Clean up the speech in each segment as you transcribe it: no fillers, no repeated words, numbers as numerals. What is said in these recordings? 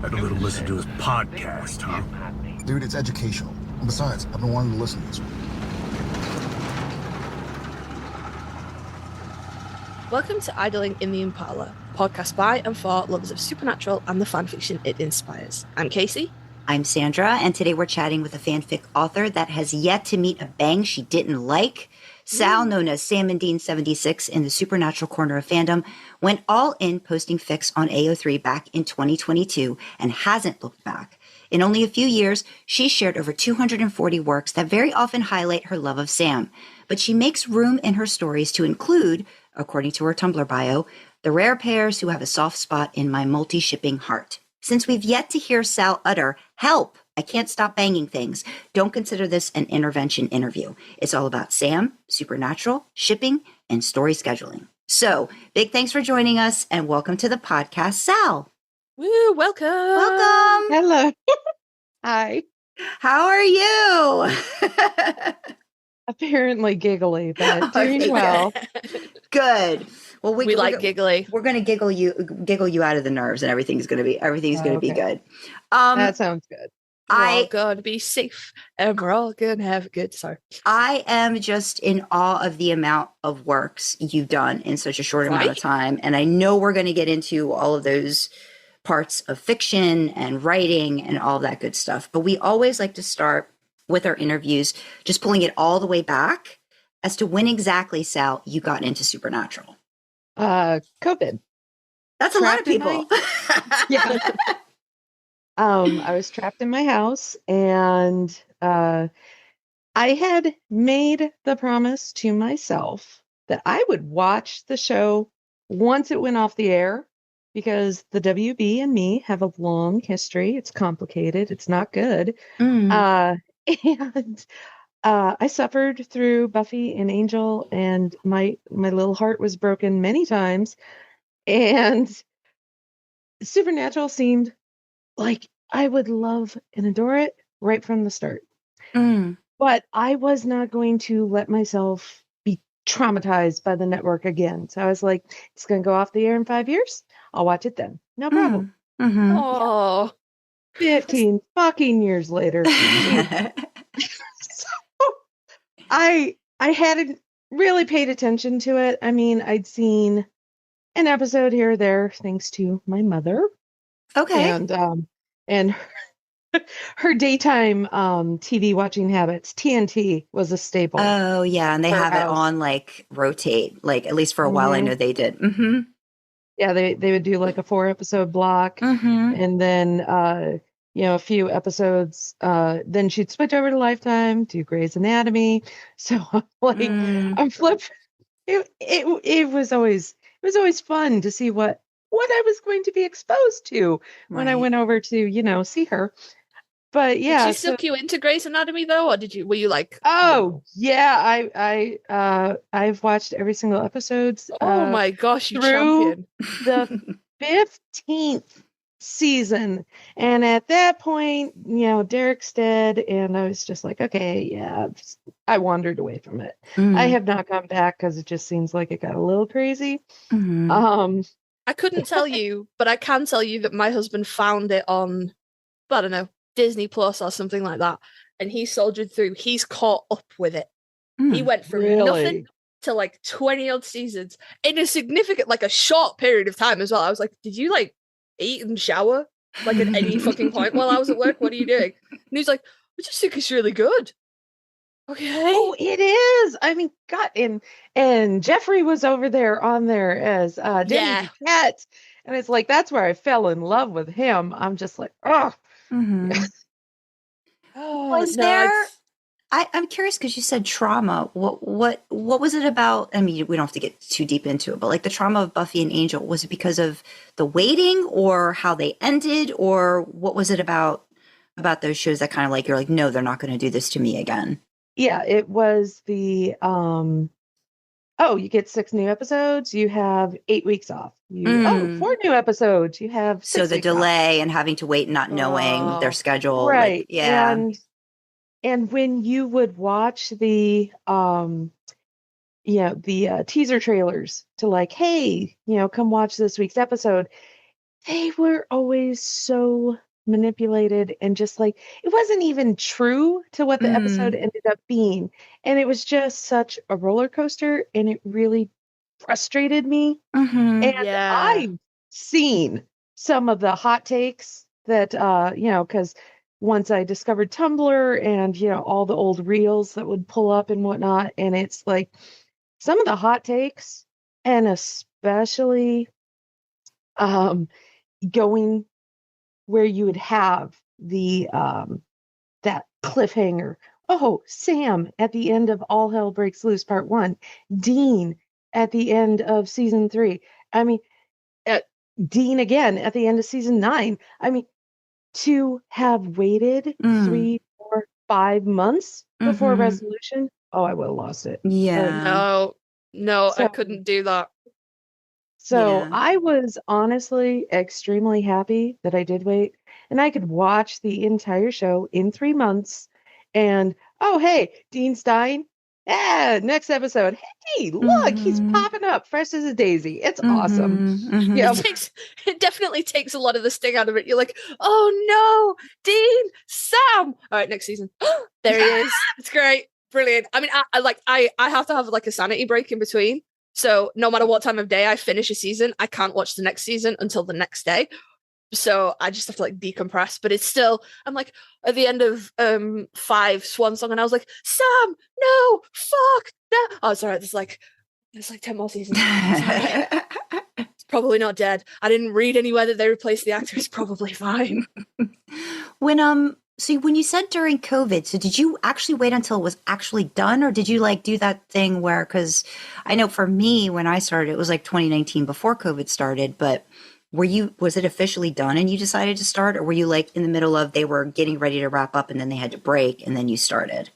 Had a little listen to his podcast, huh? Dude, it's educational. And besides, I've been wanting to listen to this one. Welcome to Idling in the Impala, podcast by and for lovers of supernatural and the fanfiction it inspires. I'm Kasey. I'm Sandra, and today we're chatting with a fanfic author that has yet to meet a bang she didn't like. Sal, known as SamandDean76 in the supernatural corner of fandom, went all in posting fics on AO3 back in 2022 and hasn't looked back. In only a few years, she shared over 240 works that very often highlight her love of Sam. But she makes room in her stories to include, according to her Tumblr bio, the rare pairs who have a soft spot in my multi-shipping heart. Since we've yet to hear Sal utter, "Help, I can't stop banging things," don't consider this an intervention interview. It's all about Sam, supernatural, shipping, and story scheduling. So, big thanks for joining us, and welcome to the podcast, Sal. Woo, welcome. Welcome. Hello. Hi. How are you? Apparently giggly, but doing Okay, well. Good. Well, We like giggly. We're going to giggle you out of the nerves, and everything's going to be Okay. good. That sounds good. We're all I going to be safe, and we're all going to have a good time. I am just in awe of the amount of works you've done in such a short amount of time, and I know we're going to get into all of those parts of fiction and writing and all of that good stuff. But we always like to start with our interviews, just pulling it all the way back as to when exactly, Sal, you got into supernatural. COVID. That's a lot of Trapped in people. Yeah. I was trapped in my house, and I had made the promise to myself that I would watch the show once it went off the air, because the WB and me have a long history. It's complicated. It's not good. And I suffered through Buffy and Angel, and my little heart was broken many times. And Supernatural seemed like I would love and adore it right from the start. But I was not going to let myself be traumatized by the network again. So I was like, it's going to go off the air in 5 years. I'll watch it then. No problem. Oh, 15 fucking years later. I hadn't really paid attention to it. I mean, I'd seen an episode here or there, thanks to my mother. Okay. And her daytime TV watching habits. TNT was a staple. Oh, yeah. And they Her have it house. on like rotate, like at least for a while. I know they did. Yeah, they would do like a 4-episode block, and then a few episodes. Then she'd switch over to Lifetime, do Grey's Anatomy. So I'm flipped. It was always fun to see what I was going to be exposed to when I went over to see her. But yeah, did she suck you into Grey's Anatomy though, or were you like? Oh yeah, I've watched every single episode. Oh my gosh, you through champion! The 15th season, and at that point, Derek's dead, and I was just like, okay, yeah, I wandered away from it. I have not come back because it just seems like it got a little crazy. I couldn't tell you, but I can tell you that my husband found it on, I don't know, Disney Plus or something like that, and he soldiered through. He's caught up with it. He went from nothing to like 20 odd seasons in a significant, like a short period of time as well. I was like, did you like eat and shower like at any fucking point while I was at work? What are you doing? And he's like, I just think it's really good. Okay. Oh, it is. I mean, God, and Jeffrey was over there on there as Danny Cat, and it's like that's where I fell in love with him. I'm just like, oh. Was there? I'm curious because you said trauma. What was it about? I mean, we don't have to get too deep into it, but like the trauma of Buffy and Angel, was it because of the waiting, or how they ended, or what was it about those shows that kind of like you're like, no, they're not going to do this to me again? Yeah, it was the you get 6 new episodes, you have 8 weeks off. 4 new episodes, you have 6 so the weeks delay off. And having to wait and not knowing their schedule, right? Like, yeah, and when you would watch the teaser trailers to like, hey, come watch this week's episode, they were always so manipulated and just like it wasn't even true to what the episode ended up being. And it was just such a roller coaster and it really frustrated me. And Yeah. I've seen some of the hot takes that because once I discovered Tumblr and all the old reels that would pull up and whatnot, and it's like some of the hot takes, and especially going where you would have the that cliffhanger. Oh, Sam at the end of All Hell Breaks Loose Part 1, Dean at the end of season 3. I mean, Dean again at the end of season 9. I mean, to have waited 3, 4, 5 months before resolution, oh, I would have lost it. No, I So- couldn't do that. So Yeah. I was honestly extremely happy that I did wait, and I could watch the entire show in 3 months. And oh, hey, Dean's dying. Yeah, next episode. Hey, look, he's popping up fresh as a daisy. It's awesome. Yeah, It definitely takes a lot of the sting out of it. You're like, oh no, Dean, Sam. All right, next season. There he is. It's great, brilliant. I mean, I have to have like a sanity break in between. So no matter what time of day I finish a season, I can't watch the next season until the next day. So I just have to like decompress. But it's still, I'm like at the end of 5 Swan Song, and I was like, Sam, no, fuck, no. Oh, it's all right. There's like 10 more seasons. It's probably not dead. I didn't read anywhere that they replaced the actor. It's probably fine. When you said during COVID, so did you actually wait until it was actually done, or did you like do that thing where, because I know for me, when I started, it was like 2019 before COVID started, but was it officially done and you decided to start, or were you like in the middle of, they were getting ready to wrap up and then they had to break and then you started?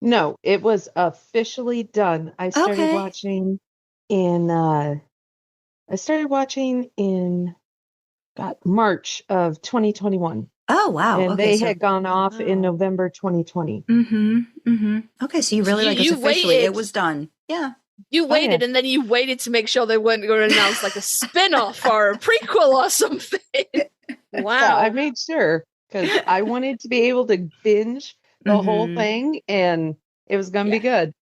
no, it was officially done. I started watching in March of 2021. Oh, wow. And they had gone off in November 2020. Okay, so you really You officially, waited. it was done. Yeah. You waited, and then you waited to make sure they weren't going to announce like a spin-off or a prequel or something. Wow. Yeah, I made sure because I wanted to be able to binge the whole thing, and it was going to be good.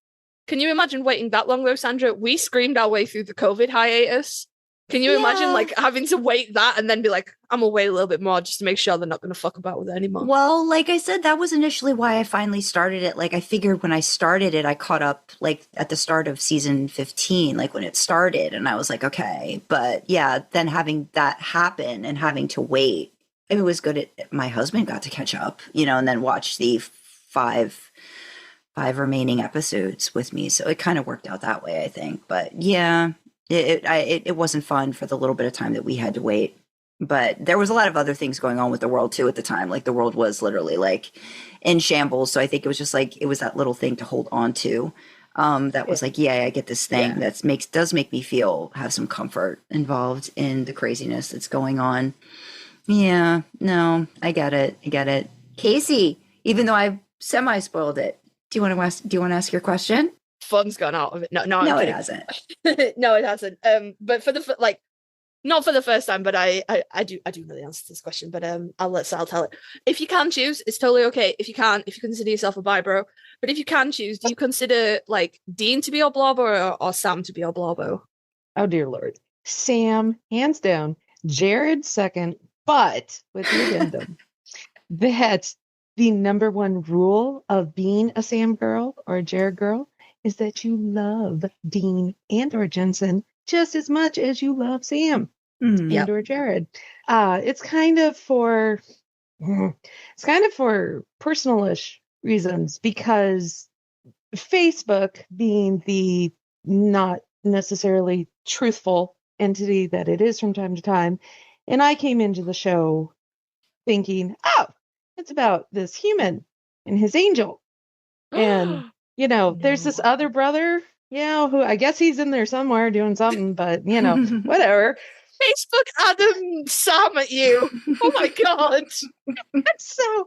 Can you imagine waiting that long though, Sandra? We screamed our way through the COVID hiatus. Can you imagine like having to wait that and then be like, I'm gonna wait a little bit more just to make sure they're not gonna fuck about with it anymore? Well, like I said, that was initially why I finally started it. Like I figured when I started it, I caught up like at the start of season 15, like when it started, and I was like, okay. But yeah, then having that happen and having to wait, it was good. My husband got to catch up, and then watch the five remaining episodes with me. So it kind of worked out that way, I think. But yeah. It wasn't fun for the little bit of time that we had to wait, but there was a lot of other things going on with the world too at the time. Like the world was literally like in shambles. So I think it was just like, it was that little thing to hold on to. That was like, I get this thing that does make me have some comfort involved in the craziness that's going on. Yeah, no, I get it. Kasey, even though I've semi-spoiled it, do you want to ask your question? Fun's gone out of it. No, I'm kidding. It hasn't. No, it hasn't. But for the not for the first time, but I do know the answer to this question. But I'll let Sal tell it. If you can choose, it's totally okay. If you consider yourself a bi bro, but if you can choose, do you consider like Dean to be your blorbo or Sam to be your blorbo? Oh dear Lord, Sam, hands down. Jared second, but with the addendum that the number one rule of being a Sam girl or a Jared girl is that you love Dean and or Jensen just as much as you love Sam and or Jared. It's kind of for personalish reasons, because Facebook, being the not necessarily truthful entity that it is from time to time, and I came into the show thinking, oh, it's about this human and his angel. And there's this other brother, who I guess he's in there somewhere doing something, but whatever. Facebook Adam Sam at you. Oh my God. So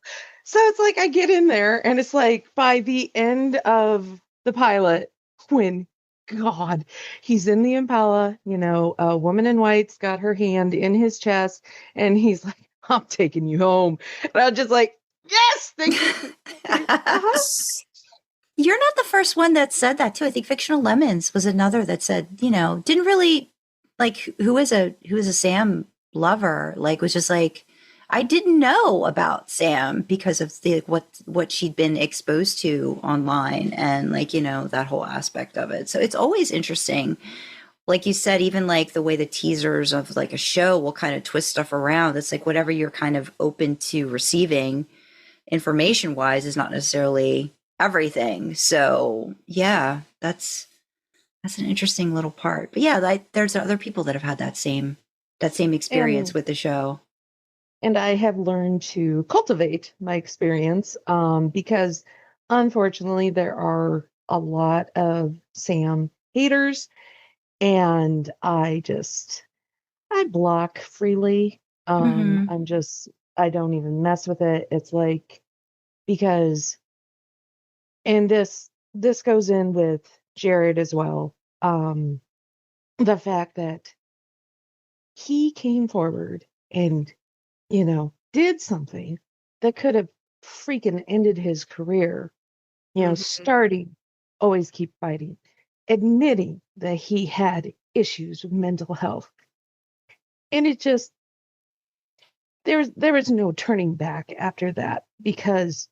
it's like I get in there and it's like by the end of the pilot, when God, he's in the Impala, a woman in white's got her hand in his chest, and he's like, I'm taking you home. And I'm just like, yes, thank you. You're not the first one that said that too. I think Fictional Lemons was another that said, didn't really like who is a Sam lover, like was just like, I didn't know about Sam because of the what she'd been exposed to online and like, that whole aspect of it. So it's always interesting. Like you said, even like the way the teasers of like a show will kind of twist stuff around. It's like whatever you're kind of open to receiving information wise is not necessarily everything. So yeah, that's an interesting little part. But yeah, there's other people that have had that same experience with the show. And I have learned to cultivate my experience because unfortunately there are a lot of Sam haters, and I block freely. I don't even mess with it. It's like, because, and this goes in with Jared as well. The fact that he came forward and, did something that could have freaking ended his career, starting Always Keep Fighting, admitting that he had issues with mental health. And it just, there was no turning back after that, because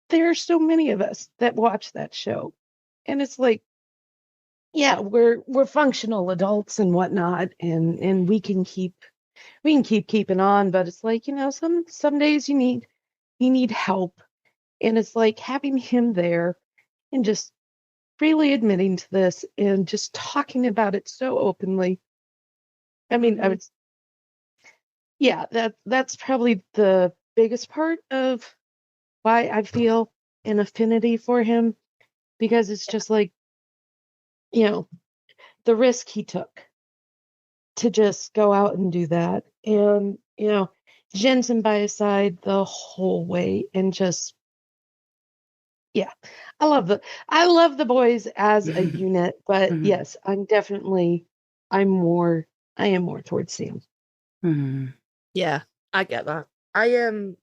there are so many of us that watch that show. And it's like, yeah, we're functional adults and whatnot, and we can keep keeping on, but it's like, some days you need help. And it's like having him there and just freely admitting to this and just talking about it so openly. I mean, that's probably the biggest part of why I feel an affinity for him, because it's just like, the risk he took to just go out and do that. And, Jensen by his side the whole way, and just, yeah, I love the boys as a unit, but yes, I am more towards Sam. Mm-hmm. Yeah, I get that. You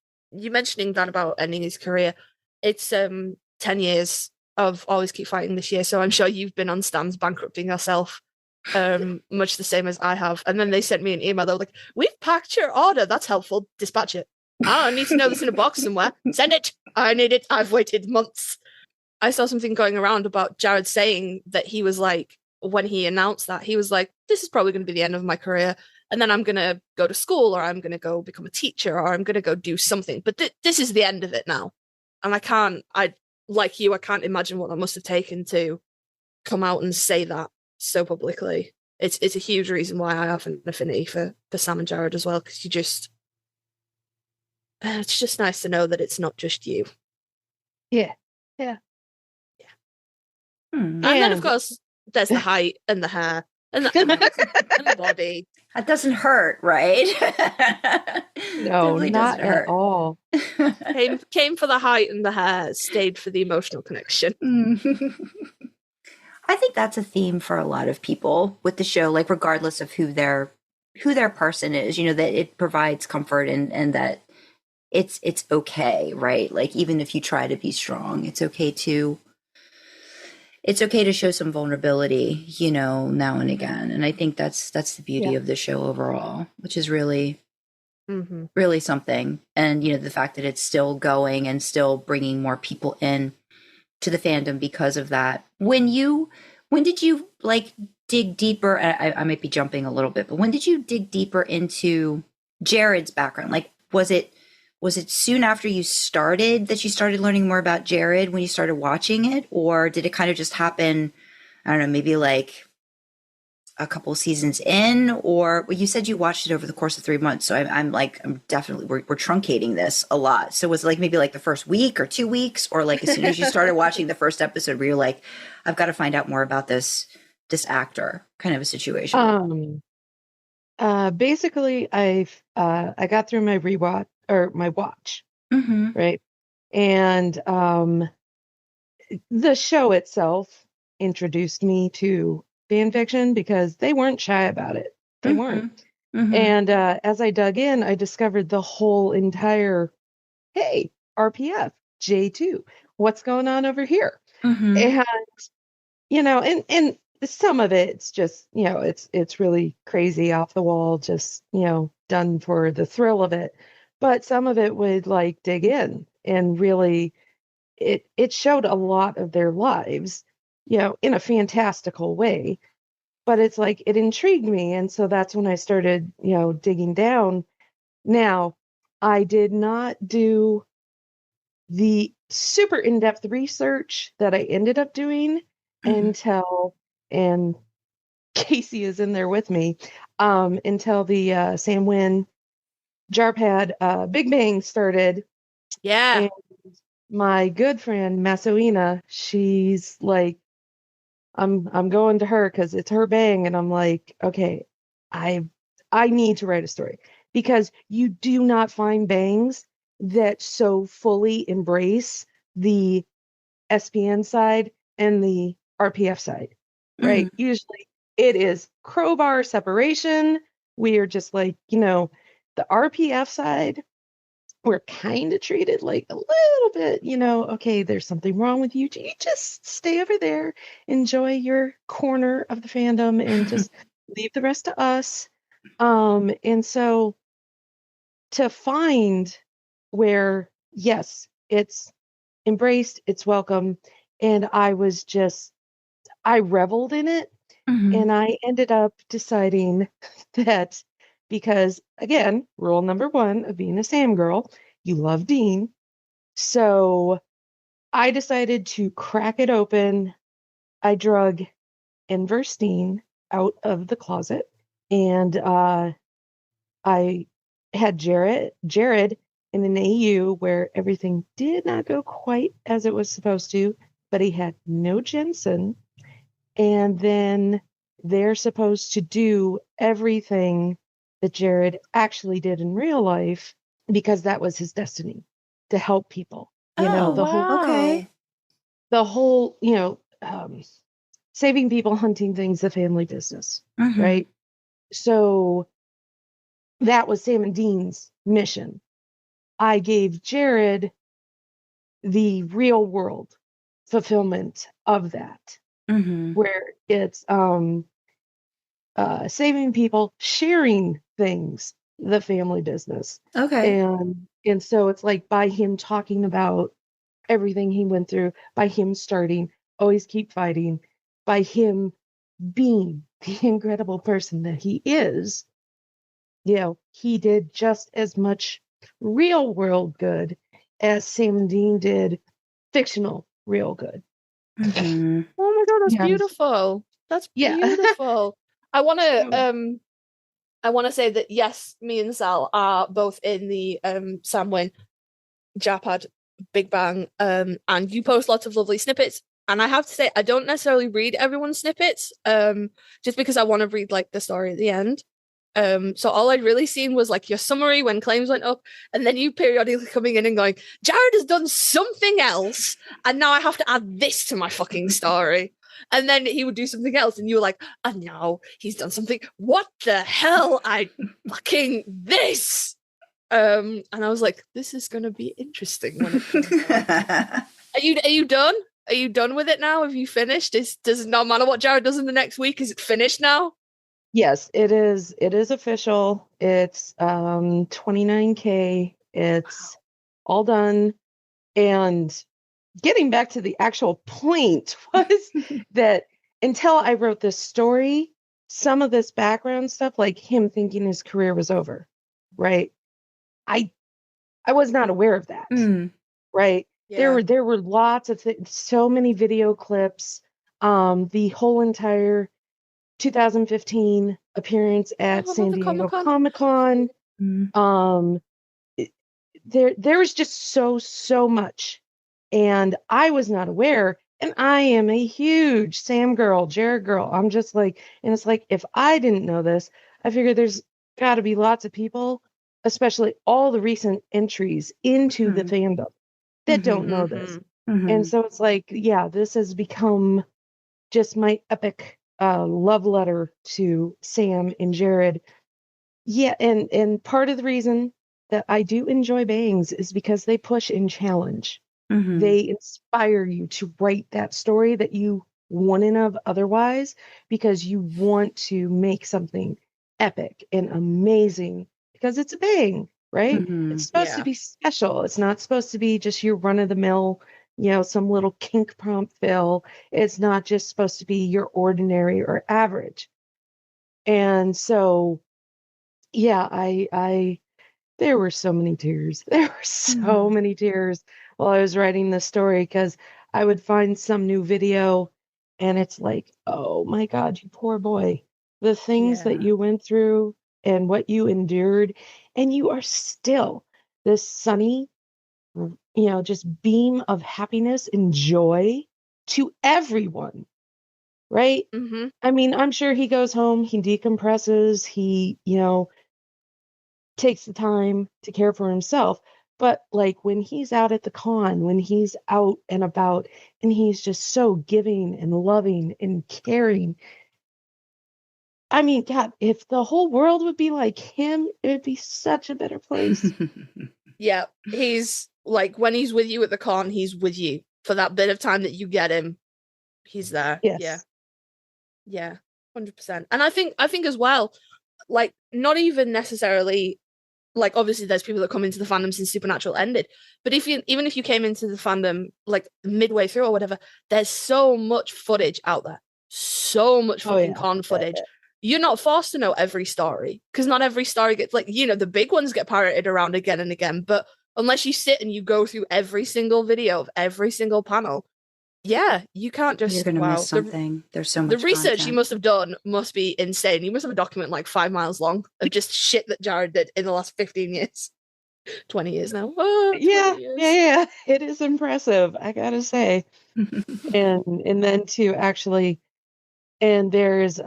mentioning that about ending his career, it's 10 years of Always Keep Fighting this year, so I'm sure you've been on stands bankrupting yourself, much the same as I have. And then they sent me an email. They were like, "We've packed your order. That's helpful. Dispatch it. I need to know this in a box somewhere. Send it. I need it. I've waited months." I saw something going around about Jared saying that he was like, when he announced that, he was like, "This is probably going to be the end of my career, and then I'm going to go to school, or I'm going to go become a teacher, or I'm going to go do something. But this is the end of it now." And like you, I can't imagine what that must have taken to come out and say that so publicly. It's a huge reason why I have an affinity for Sam and Jared as well, because it's just nice to know that it's not just you. Yeah. And then, of course, there's the height and the hair and the body. That doesn't hurt, right? No, not at all. Came for the height and the hair, stayed for the emotional connection. I think that's a theme for a lot of people with the show, like regardless of who their person is, that it provides comfort and that it's okay, right? Like even if you try to be strong, it's okay to show some vulnerability, now and again. And I think that's the beauty of the show overall, which is really, really something. And, the fact that it's still going and still bringing more people in to the fandom because of that. When did you like dig deeper? I might be jumping a little bit, but when did you dig deeper into Jared's background? Like, was it soon after you started that you started learning more about Jared when you started watching it? Or did it kind of just happen, I don't know, maybe like a couple of seasons in? Or you said you watched it over the course of 3 months. So I'm definitely, we're truncating this a lot. So was it like maybe like the first week or 2 weeks, or like as soon as you started watching the first episode where you're like, I've got to find out more about this actor kind of a situation? Basically I got through my rewatch or my watch, right? And the show itself introduced me to fan fiction because they weren't shy about it. They weren't. And as I dug in, I discovered the whole entire, hey, RPF, J2, what's going on over here? And, and some of it's just, it's really crazy off the wall, just, done for the thrill of it. But some of it would like dig in and really, it showed a lot of their lives, in a fantastical way. But it's like, it intrigued me. And so that's when I started, digging down. Now, I did not do the super in-depth research that I ended up doing until, and Kasey is in there with me, until the SamWinJarPad Big Bang started. Yeah. And my good friend Samwena, she's like, I'm going to her because it's her bang, and I'm like, okay, I need to write a story, because you do not find bangs that so fully embrace the SPN side and the RPF side, right? Usually it is crowbar separation. We are just like, the RPF side, we're kind of treated like a little bit, okay, there's something wrong with you. You just stay over there, enjoy your corner of the fandom, and just leave the rest to us. And so to find where, yes, it's embraced, it's welcome, and I reveled in it. And I ended up deciding that, because, again, rule number 1 of being a Sam girl, you love Dean. So I decided to crack it open. I drug Inverse Dean out of the closet, and I had Jared in an AU where everything did not go quite as it was supposed to, but he had no Jensen. And then they're supposed to do everything that Jared actually did in real life, because that was his destiny, to help people. Okay. The whole, saving people, hunting things, the family business, right? So that was Sam and Dean's mission. I gave Jared the real world fulfillment of that, where it's saving people, sharing things, the family business. Okay. And so it's like, by him talking about everything he went through, by him starting, always keep fighting, by him being the incredible person that he is, he did just as much real world good as Sam and Dean did fictional real good. Oh my god, that's beautiful. That's beautiful. I want to say that, yes, me and Sal are both in the SamWinJarPad Big Bang, and you post lots of lovely snippets. And I have to say, I don't necessarily read everyone's snippets, just because I want to read like the story at the end. So all I'd really seen was like your summary when claims went up, and then you periodically coming in and going, Jared has done something else, and now I have to add this to my fucking story. And then he would do something else, and you were like, and now he's done something. What the hell? I fucking this. And I was like, this is gonna be interesting when it comes out. Are you done? Are you done with it now? Have you finished? Does it not matter what Jared does in the next week? Is it finished now? Yes, it is. It is official. It's 29K. It's all done. And getting back to the actual point was that until I wrote this story, some of this background stuff, like him thinking his career was over, right? I was not aware of that, right? Yeah. There were lots of so many video clips, the whole entire 2015 appearance at San Diego Comic-Con. There was just so much, and I was not aware. And I am a huge Sam girl, Jared girl. I'm just like, and it's like, if I didn't know this, I figure there's got to be lots of people, especially all the recent entries into the fandom, that don't know this. And so it's like, yeah, this has become just my epic love letter to Sam and Jared. Yeah, and part of the reason that I do enjoy bangs is because they push and challenge. Mhm. They inspire you to write that story that you wouldn't have otherwise, because you want to make something epic and amazing because it's a bang, right? Mhm. It's supposed to be special. It's not supposed to be just your run of the mill, some little kink prompt fill. It's not just supposed to be your ordinary or average. And so, yeah, I there were so many tears. There were so many tears while I was writing this story, because I would find some new video and it's like, oh my God, you poor boy. The things that you went through and what you endured, and you are still this sunny, just beam of happiness and joy to everyone, right? Mm-hmm. I mean, I'm sure he goes home, he decompresses, he, takes the time to care for himself. But like when he's out at the con, when he's out and about, and he's just so giving and loving and caring. I mean, God, if the whole world would be like him, it would be such a better place. Yeah, he's like, when he's with you at the con, he's with you for that bit of time that you get him. He's there. Yes. Yeah, 100%. And I think as well, like, not even necessarily, like, obviously there's people that come into the fandom since Supernatural ended, but even if you came into the fandom like midway through or whatever, there's so much footage out there, so much fucking con footage. You're not forced to know every story, because not every story gets, like, the big ones get pirated around again and again, but unless you sit and you go through every single video of every single panel, you can't just, You're gonna miss something. There's so much the research content. you must have done must be insane. You must have a document like 5 miles long of just shit that Jared did in the last 15 years. 20 years now. Oh, 20 years. Yeah. It is impressive, I gotta say. and then to actually, and there's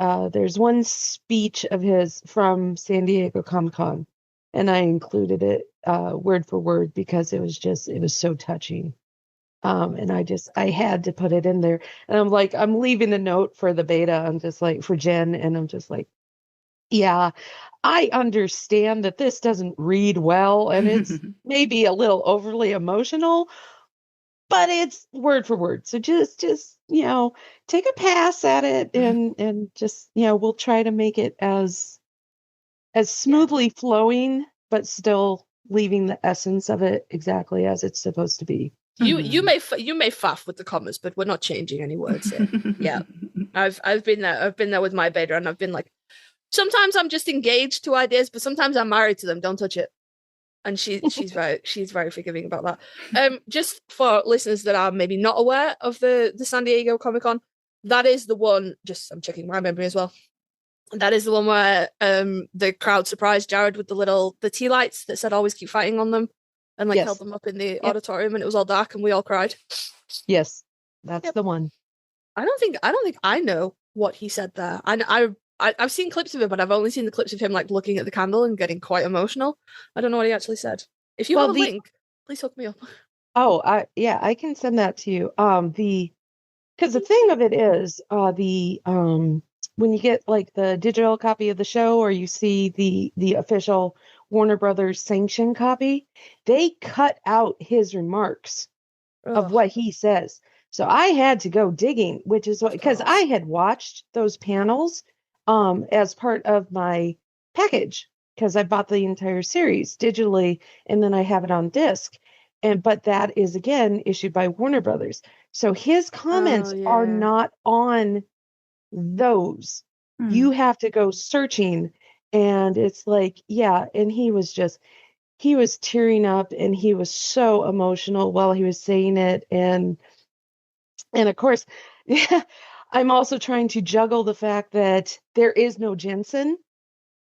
one speech of his from San Diego Comic-Con, and I included it word for word because it was so touching. And I had to put it in there. And I'm like, I'm leaving a note for the beta. I'm just like, for Jen, and I'm just like, yeah, I understand that this doesn't read well and it's maybe a little overly emotional, but it's word for word. So just take a pass at it, and just, we'll try to make it as smoothly flowing, but still leaving the essence of it exactly as it's supposed to be. You may faff with the commas, but we're not changing any words here. Yeah, I've been there. I've been there with my beta, and I've been like, sometimes I'm just engaged to ideas, but sometimes I'm married to them. Don't touch it. And she's very forgiving about that. Just for listeners that are maybe not aware of the San Diego Comic-Con, that is the one. I'm checking my memory as well. That is the one where the crowd surprised Jared with the tea lights that said "always keep fighting" on them, and like held them up in the auditorium, and it was all dark, and we all cried. Yes, that's the one. I don't think I know what he said there. I've seen clips of it, but I've only seen the clips of him like looking at the candle and getting quite emotional. I don't know what he actually said. If you have a link, please hook me up. Oh, I can send that to you. Because the thing of it is, when you get like the digital copy of the show, or you see the official Warner Brothers sanctioned copy, they cut out his remarks of what he says. So I had to go digging, which is because I had watched those panels as part of my package, because I bought the entire series digitally and then I have it on disc. But that is again issued by Warner Brothers. So his comments are not on those. You have to go searching, and it's like, and he was tearing up, and he was so emotional while he was saying it. And of course, I'm also trying to juggle the fact that there is no Jensen,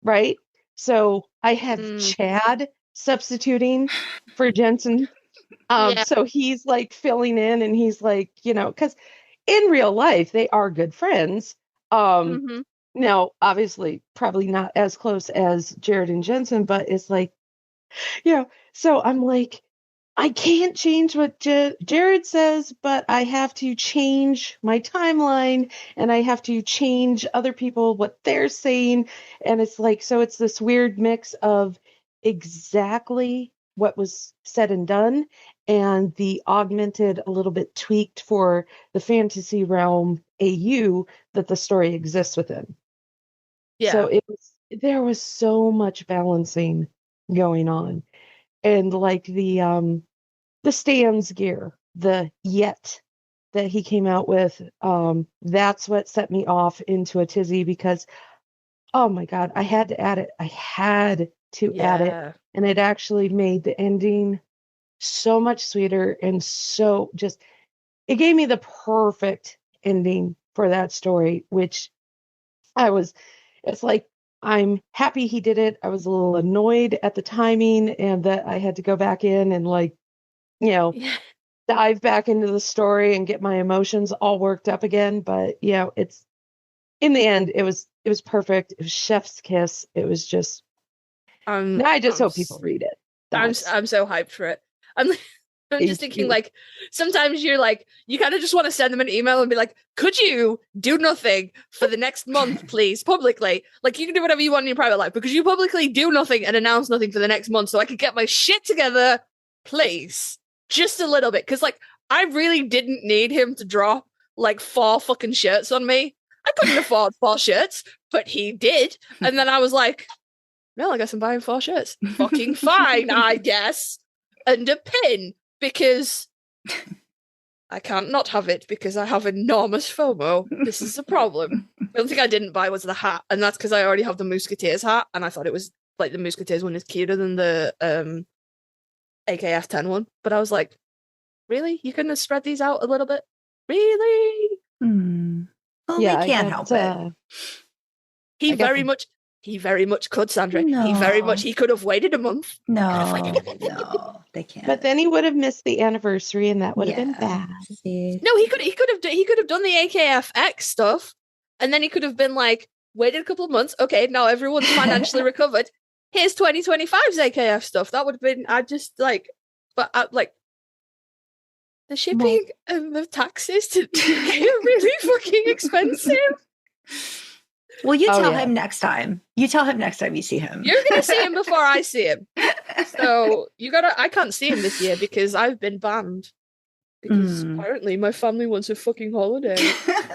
right? So I have Chad substituting for Jensen. So he's like filling in, and he's like, because in real life they are good friends. Now, obviously, probably not as close as Jared and Jensen, but it's like, so I'm like, I can't change what Jared says, but I have to change my timeline and I have to change other people, what they're saying. And it's like, so it's this weird mix of exactly what was said and done and the augmented, a little bit tweaked for the fantasy realm AU that the story exists within. Yeah. So there was so much balancing going on. And like the stands gear, the yet that he came out with, that's what set me off into a tizzy because, oh my God, I had to add it. I had to add it. And it actually made the ending so much sweeter and so just, it gave me the perfect ending for that story, which it's like, I'm happy he did it. I was a little annoyed at the timing and that I had to go back in and dive back into the story and get my emotions all worked up again. But it's in the end, it was perfect. It was chef's kiss. It was just. I just hope people read it. I'm so hyped for it. I'm just thinking, like, sometimes you're like, you kind of just want to send them an email and be like, could you do nothing for the next month, please, publicly? Like, you can do whatever you want in your private life, because you publicly do nothing and announce nothing for the next month so I could get my shit together, please. Just a little bit. Because, like, I really didn't need him to drop, like, 4 fucking shirts on me. I couldn't afford 4 shirts, but he did. And then I was like, well, I guess I'm buying 4 shirts. Fucking fine, I guess. And a pin. Because I can't not have it because I have enormous FOMO. This is a problem. The only thing I didn't buy was the hat, and that's because I already have the Musketeers hat, and I thought it was like the Musketeers one is cuter than the AKF 10 one. But I was like, really? You couldn't have spread these out a little bit? Really? Well, yeah, they can't help it. He very much could, Sandra. No. He could have waited a month. No, they can't. But then he would have missed the anniversary, and that would have been bad. No, he could have done the AKFX stuff, and then he could have been like, waited a couple of months. Okay, now everyone's financially recovered. Here's 2025's AKF stuff. That would have been. But the shipping and the taxes to get really fucking expensive. Well, you tell him next time. You tell him next time you see him. You're going to see him before I see him. So I can't see him this year because I've been banned. Because apparently my family wants a fucking holiday.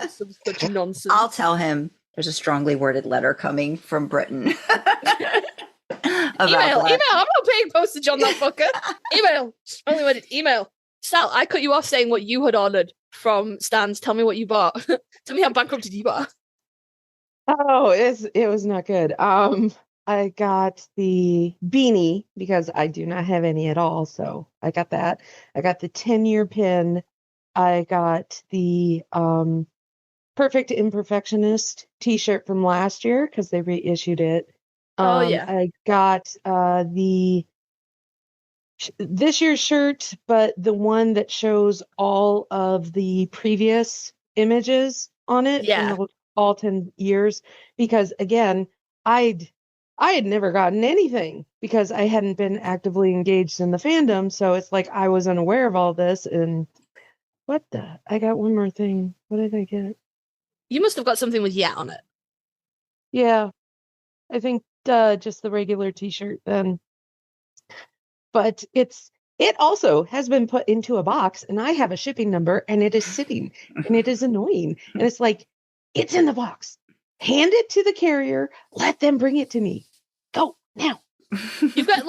Some such nonsense. I'll tell him there's a strongly worded letter coming from Britain. Email. I'm not paying postage on that fucker. Email. Strongly worded email. Sal, I cut you off saying what you had ordered from Stan's. Tell me what you bought. Tell me how bankrupted you are. Oh, it was not good. I got the beanie because I do not have any at all, so I got that. I got the 10-year pin. I got the Perfect Imperfectionist t-shirt from last year because they reissued it. I got this year's shirt, but the one that shows all of the previous images on it. Yeah. All 10 years, because again, I had never gotten anything because I hadn't been actively engaged in the fandom. So it's like I was unaware of all this. And I got one more thing. What did I get? You must have got something with "yeah" on it. Yeah, I think just the regular t-shirt then. But it also has been put into a box, and I have a shipping number, and it is sitting, and it is annoying. And it's like, it's in the box. Hand it to the carrier. Let them bring it to me. Go now. You've got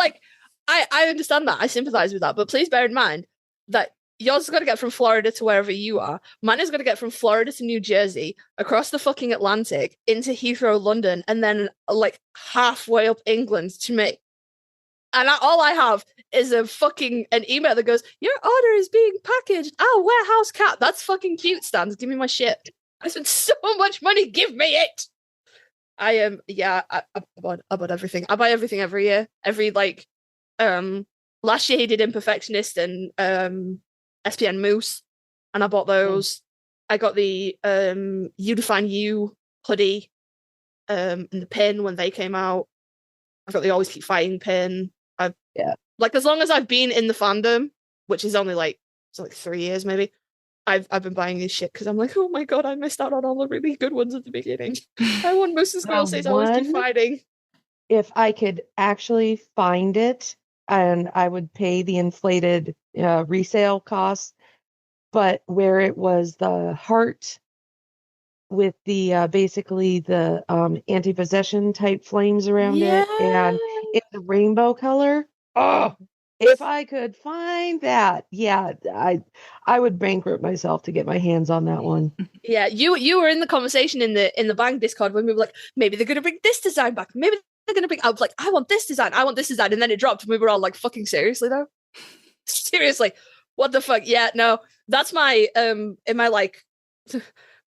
I understand that. I sympathize with that. But please bear in mind that yours is going to get from Florida to wherever you are. Mine is going to get from Florida to New Jersey, across the fucking Atlantic, into Heathrow, London, and then like halfway up England to me. And all I have is an email that goes, your order is being packaged. Oh, warehouse cat. That's fucking cute, Stans. Give me my shit. I spent so much money. Give me it. I bought everything. I buy everything every year. Last year he did Imperfectionist and SPN Moose, and I bought those. I got the You Define You hoodie and the pin when they came out. I got the Always Keep Fighting pin. As long as I've been in the fandom, which is only like, it's like 3 years maybe. I've been buying this shit because I'm like, oh my god, I missed out on all the really good ones at the beginning. I want Moose and Squirrel Says Always Keep Fighting. If I could actually find it, and I would pay the inflated resale costs, but where it was the heart with the basically the anti-possession type flames around it, and it's the rainbow color. Oh, if I could find that, yeah, I would bankrupt myself to get my hands on that one. Yeah, you were in the conversation in the Bang Discord when we were like, maybe they're gonna bring this design back. Maybe they're gonna bring. I was like, I want this design, and then it dropped, and we were all like, fucking seriously though, seriously, what the fuck? Yeah, no, that's my in my like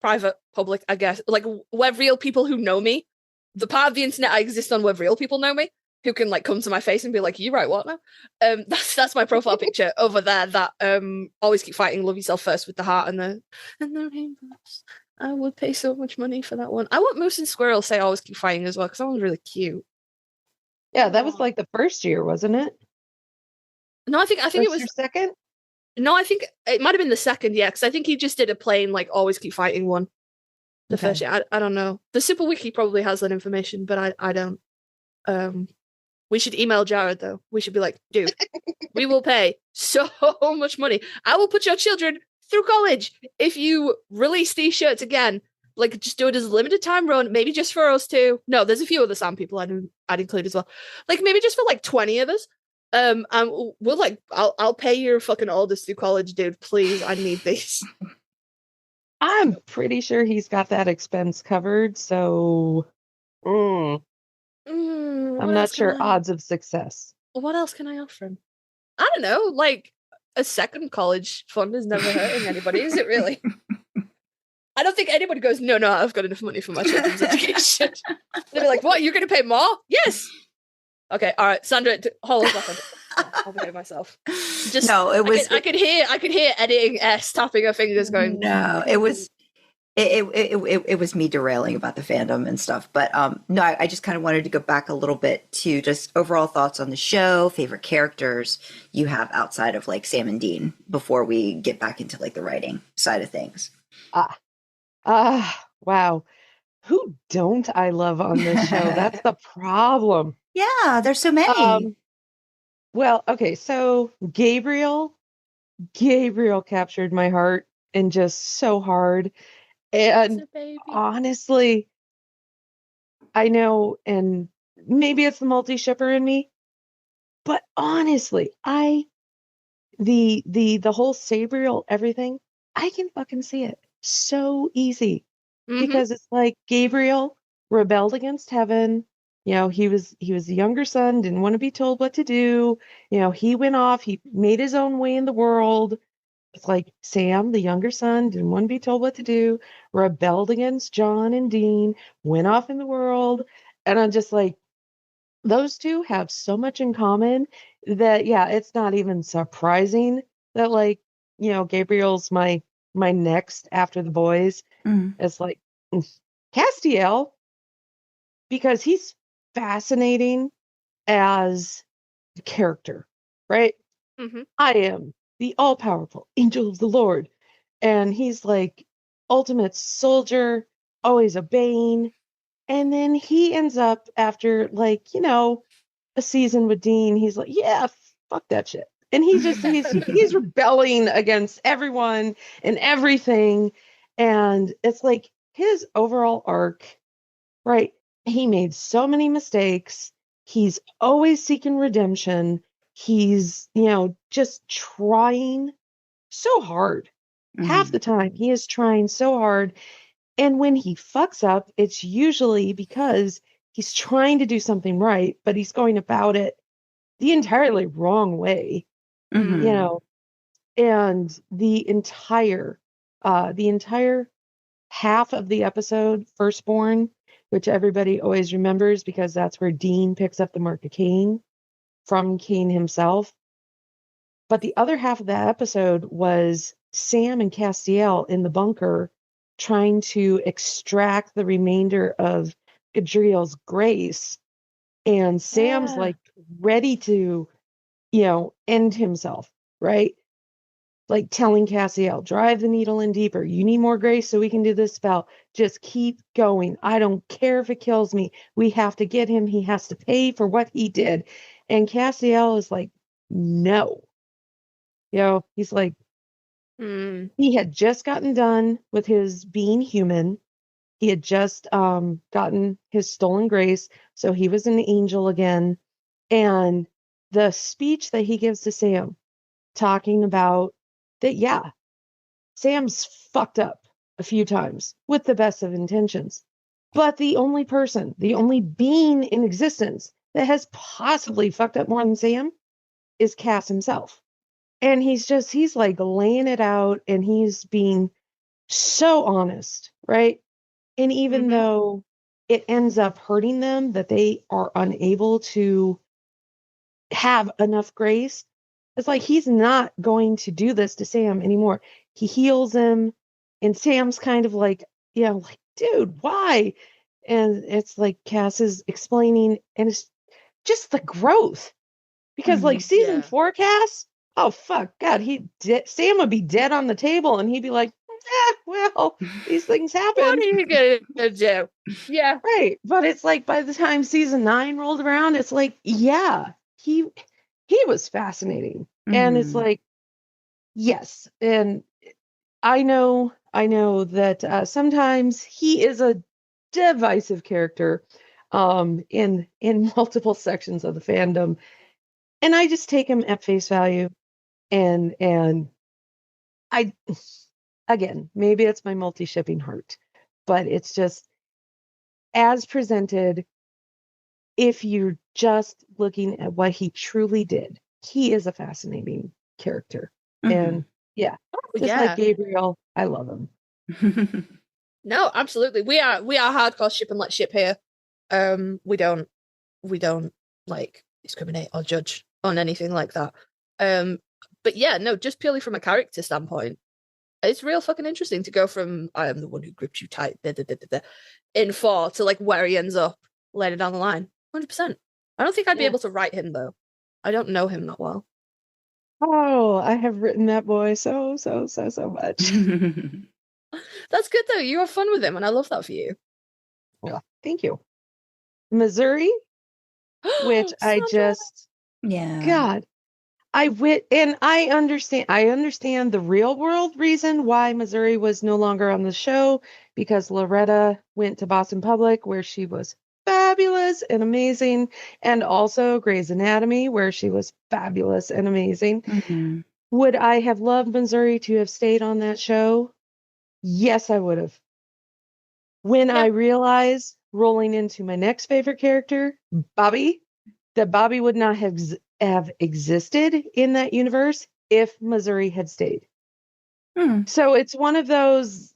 private, public, I guess, like web real people who know me. The part of the internet I exist on where real people know me, who can like come to my face and be like, you write what now? That's my profile picture over there. That always keep fighting, love yourself first with the heart and the rainbows. I would pay so much money for that one. I want Moose and Squirrel Say Always Keep Fighting as well, because that one's really cute. Yeah, that was like the first year, wasn't it? No, I think it was your second. No, I think it might have been the second, yeah, because I think he just did a plain like Always Keep Fighting one. The first year, I don't know. The Super Wiki probably has that information, but I don't. We should email Jared though. We should be like, dude, we will pay so much money. I will put your children through college if you release these shirts again. Like, just do it as a limited time run, maybe just for us two. No, there's a few other Sam people I'd include as well. Like, maybe just for like 20 of us. And we'll like, I'll pay your fucking oldest through college, dude. Please, I need these. I'm pretty sure he's got that expense covered, so I'm not sure odds of success. What else can I offer him? I don't know, like a second college fund is never hurting anybody, is it really? I don't think anybody goes, no, I've got enough money for my children's education. They'll be like, what, you're going to pay more? Yes. Okay, all right, Sandra, hold on. I'll behave myself. Just no, it was. I could hear editing tapping her fingers, going. No, it was. It was me derailing about the fandom and stuff, but no, I just kind of wanted to go back a little bit to just overall thoughts on the show, favorite characters you have outside of like Sam and Dean before we get back into like the writing side of things. Wow, who don't I love on this show? That's the problem. Yeah, there's so many. Well, okay, so Gabriel captured my heart and just so hard. And honestly, I know, and maybe it's the multi-shipper in me, but honestly, the whole Sabriel everything, I can fucking see it so easy because it's like Gabriel rebelled against heaven. You know, he was the younger son, didn't want to be told what to do. You know, he went off, he made his own way in the world. It's like Sam, the younger son, didn't want to be told what to do, rebelled against John and Dean, went off in the world. And I'm just like, those two have so much in common that, yeah, it's not even surprising that, like, you know, Gabriel's my next after the boys. It's like Castiel, because he's fascinating as a character, right? I am the all-powerful angel of the Lord. And he's like ultimate soldier, always obeying. And then he ends up after like, you know, a season with Dean, he's like, yeah, fuck that shit. And he's just, he's rebelling against everyone and everything. And it's like his overall arc, right? He made so many mistakes. He's always seeking redemption. He's, you know, just trying so hard. Half the time he is trying so hard. And when he fucks up, it's usually because he's trying to do something right, but he's going about it the entirely wrong way. You know, and the entire half of the episode, Firstborn, which everybody always remembers because that's where Dean picks up the mark of Cain from Cain himself. But the other half of that episode was Sam and Castiel in the bunker trying to extract the remainder of Gadriel's grace. And Sam's like ready to, you know, end himself, right? like telling Cassiel, drive the needle in deeper. You need more grace so we can do this spell. Just keep going. I don't care if it kills me. We have to get him. He has to pay for what he did. And Cassiel is like, no. He's like, he had just gotten done with his being human. He had just gotten his stolen grace. So he was an angel again. And the speech that he gives to Sam, talking about that, yeah, Sam's fucked up a few times with the best of intentions. But the only being in existence that has possibly fucked up more than Sam is Cass himself. And he's like laying it out, and he's being so honest, right? And even though it ends up hurting them, that they are unable to have enough grace, it's like he's not going to do this to Sam anymore. He heals him, and Sam's kind of like, like, dude, why? And it's like Cass is explaining, and it's just the growth. Because like season 4 Cass, oh fuck, God, Sam would be dead on the table, and he'd be like, well, these things happen. What are you gonna do? Yeah, right. But it's like by the time season 9 rolled around, it's like, yeah, he was fascinating, and it's like, yes, and I know that sometimes he is a divisive character, in multiple sections of the fandom, and I just take him at face value, and I, again, maybe it's my multi-shipping heart, but it's just as presented. If you're just looking at what he truly did, he is a fascinating character. And like Gabriel, I love him. No, absolutely. We are hardcore ship and let ship here. We don't like discriminate or judge on anything like that. But yeah, no, just purely from a character standpoint, it's real fucking interesting to go from I am the one who gripped you tight in 4 to like where he ends up later down the line. 100%. I don't think I'd be able to write him though. I don't know him that well. Oh, I have written that boy so much. That's good though. You have fun with him, and I love that for you. Well, thank you. Missouri, which I just God, I understand the real world reason why Missouri was no longer on the show, because Loretta went to Boston Public, where she was fabulous and amazing, and also Grey's Anatomy, where she was fabulous and amazing. Would I have loved Missouri to have stayed on that show? Yes, I would have. When I realized, rolling into my next favorite character, Bobby, that Bobby would not have existed in that universe if Missouri had stayed. So it's one of those,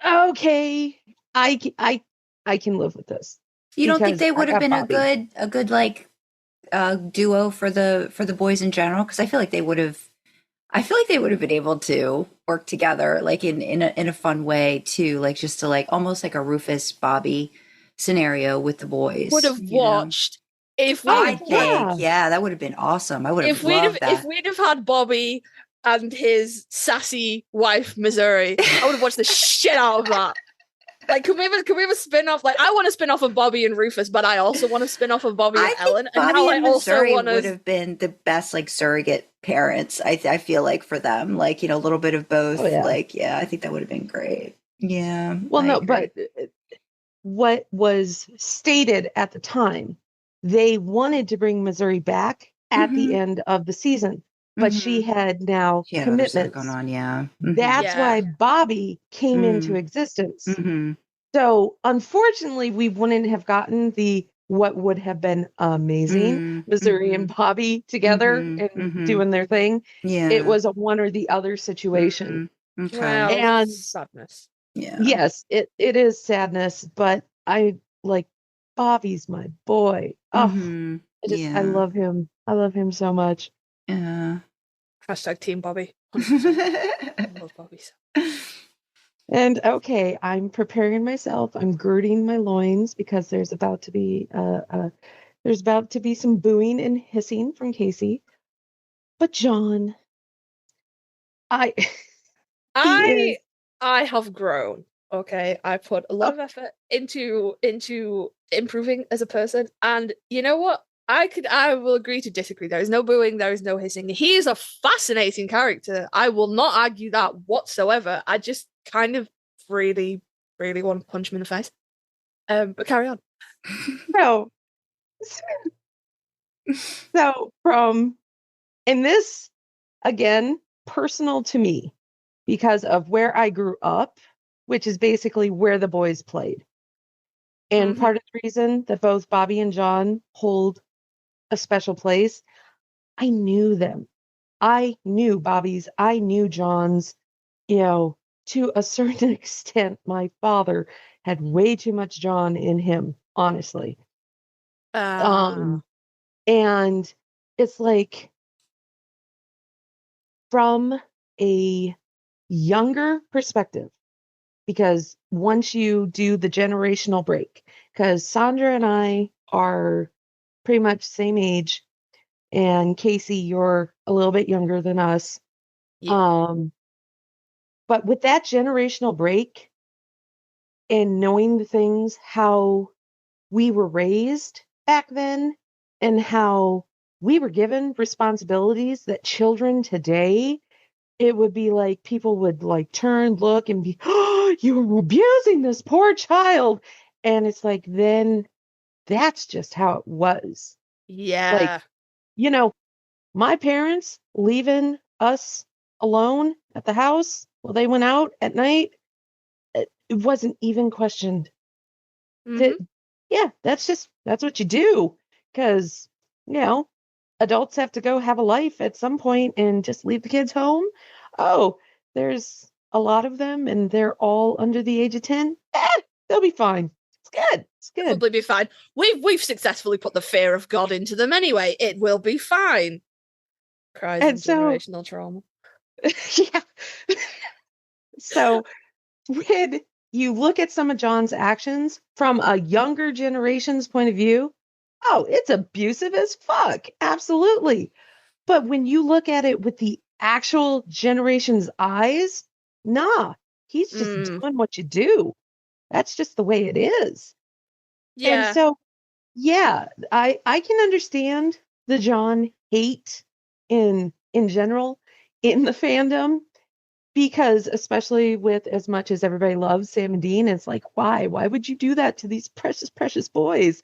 okay, I can live with this. You don't think they would have been Bobby. a good like duo for the boys in general? Because I feel like they would have been able to work together like in a fun way too, like just to like almost like a Rufus Bobby scenario with the boys. Would have watched if we that would have been awesome. I would have loved that. If we'd have had Bobby and his sassy wife Missouri, I would have watched the shit out of that. Like, can we have a spin-off? Like, I want a spin-off of Bobby and Rufus, but I also want a spin-off of Bobby and Ellen. And Bobby and Missouri would have been the best, like, surrogate parents, I feel like, for them. Like, a little bit of both. Like, I think that would have been great. Yeah. Well, but what was stated at the time, they wanted to bring Missouri back at the end of the season. But she had now commitments going on, That's why Bobby came into existence. So unfortunately, we wouldn't have gotten what would have been amazing Missouri and Bobby together and doing their thing. It was a one or the other situation. Well, and sadness. Yes, it is sadness, but I like Bobby's my boy. Oh, I love him. I love him so much. Hashtag Team Bobby. I love Bobby. And okay, I'm preparing myself. I'm girding my loins because there's about to be some booing and hissing from Kasey. But John, I he is I have grown. Okay, I put a lot of effort into improving as a person, and you know what? I will agree to disagree. There is no booing, there is no hissing. He is a fascinating character. I will not argue that whatsoever. I just kind of really, really want to punch him in the face. But carry on. so from and this again personal to me because of where I grew up, which is basically where the boys played. And part of the reason that both Bobby and John hold a special place, I knew them. I knew Bobby's, I knew John's, to a certain extent, my father had way too much John in him, honestly. And it's like from a younger perspective, because once you do the generational break, because Sandra and I are pretty much same age, and Kasey, you're a little bit younger than us. Yeah. But with that generational break and knowing the things, how we were raised back then and how we were given responsibilities that children today, it would be like people would like turn, look, and be, oh, you were abusing this poor child. And it's like, then that's just how it was. Yeah. Like, my parents leaving us alone at the house while they went out at night, it wasn't even questioned. That's what you do. Because, adults have to go have a life at some point and just leave the kids home. Oh, there's a lot of them and they're all under the age of 10. They'll be fine. It's good. Probably be fine. We've successfully put the fear of God into them anyway. It will be fine. Cries and generational trauma. Yeah. So when you look at some of John's actions from a younger generation's point of view, oh, it's abusive as fuck. Absolutely. But when you look at it with the actual generation's eyes, nah, he's just doing what you do. That's just the way it is. Yeah. And so, yeah, I can understand the John hate in general in the fandom, because especially with as much as everybody loves Sam and Dean, it's like, why would you do that to these precious boys?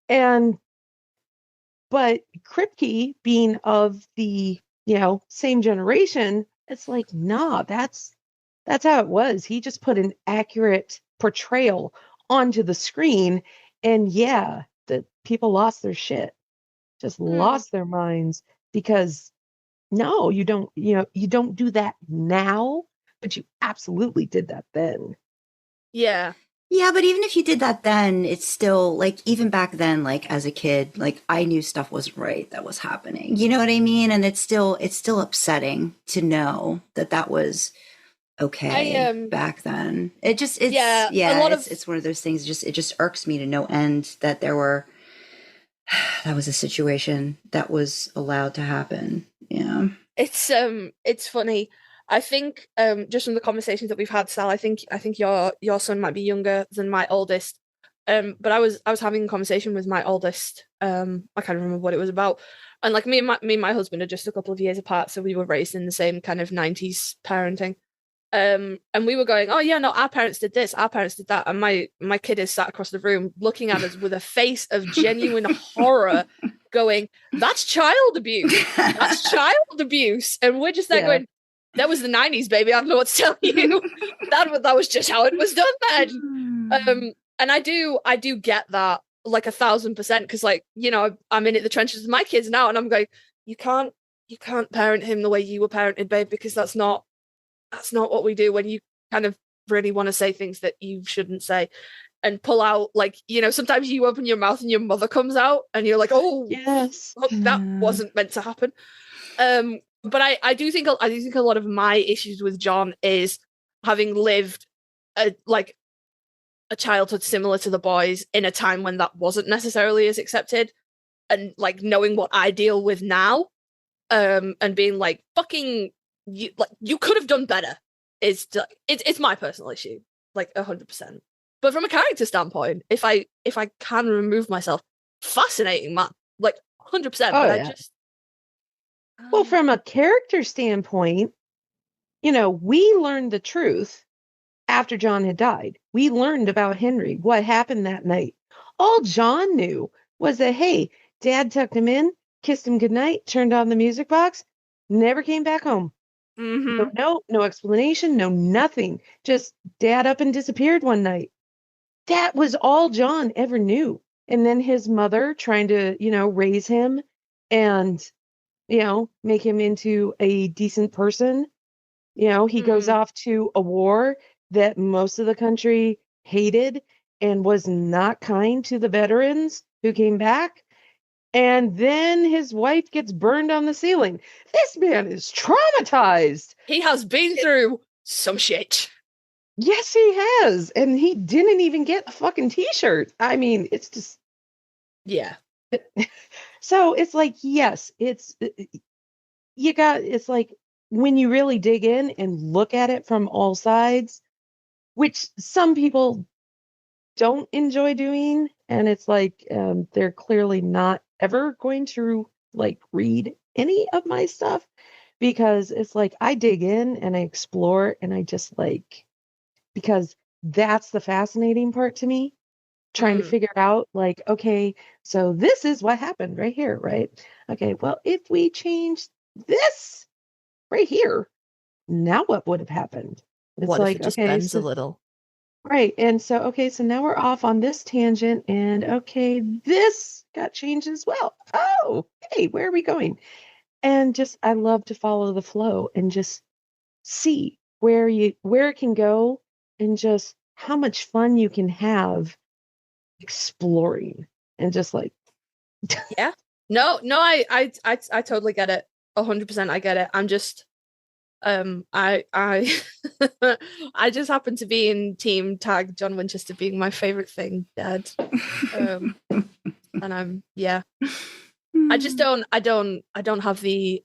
But Kripke being of the same generation, it's like, nah, that's how it was. He just put an accurate portrayal onto the screen, and yeah, the people lost their shit, just lost their minds, because no, you don't do that now, but you absolutely did that then. Yeah. Yeah, but even if you did that then, it's still like, even back then, like as a kid, like I knew stuff wasn't right that was happening. You know what I mean? And it's still upsetting to know that was okay back then. It's one of those things. It just irks me to no end that that was a situation that was allowed to happen. Yeah. It's funny. I think just from the conversations that we've had, Sal, I think your son might be younger than my oldest. But I was having a conversation with my oldest. I can't remember what it was about. And like me and my husband are just a couple of years apart, so we were raised in the same kind of 90s parenting. And we were going, oh yeah, no, our parents did this, our parents did that, and my kid is sat across the room looking at us with a face of genuine horror, going, that's child abuse. That's child abuse. And we're just there going, that was the 90s, baby. I don't know what to tell you. that was just how it was done then. And I do get that like 1,000%, because like, I'm in the trenches with my kids now, and I'm going, you can't parent him the way you were parented, babe, because that's not what we do when you kind of really want to say things that you shouldn't say and pull out, like, sometimes you open your mouth and your mother comes out and you're like, oh yes, that wasn't meant to happen. But I do think a lot of my issues with John is having lived a childhood similar to the boys in a time when that wasn't necessarily as accepted, and like knowing what I deal with now, and being like, fucking you could have done better. It's my personal issue, like 100%. But from a character standpoint, if I can remove myself, fascinating man, like 100%. But I just well, from a character standpoint, we learned the truth after John had died. We learned about Henry, what happened that night. All John knew was that, hey, Dad tucked him in, kissed him goodnight, turned on the music box, never came back home. No note, no explanation, no nothing. Just Dad up and disappeared one night. That was all John ever knew. And then his mother trying to, raise him and, make him into a decent person. He goes off to a war that most of the country hated and was not kind to the veterans who came back. And then his wife gets burned on the ceiling. This man is traumatized. He has been through some shit. Yes, he has. And he didn't even get a fucking t-shirt. I mean, it's just... Yeah. So it's like, yes, it's like when you really dig in and look at it from all sides, which some people don't enjoy doing. And it's like, they're clearly not ever going to like read any of my stuff, because it's like, I dig in and I explore and I just like, because that's the fascinating part to me, trying to figure out like, okay, so this is what happened right here, right? Okay, well, if we change this right here, now what would have happened? It's what like, if it just okay, bends a little? Right. And so, okay, so now we're off on this tangent, and okay, this got changed as well. Oh, hey, where are we going? And just, I love to follow the flow and just see where it can go, and just how much fun you can have exploring and just like. Yeah. No, I totally get it. 100% I get it. I'm just, I I just happen to be in team tag John Winchester being my favorite thing, Dad. And I just don't have the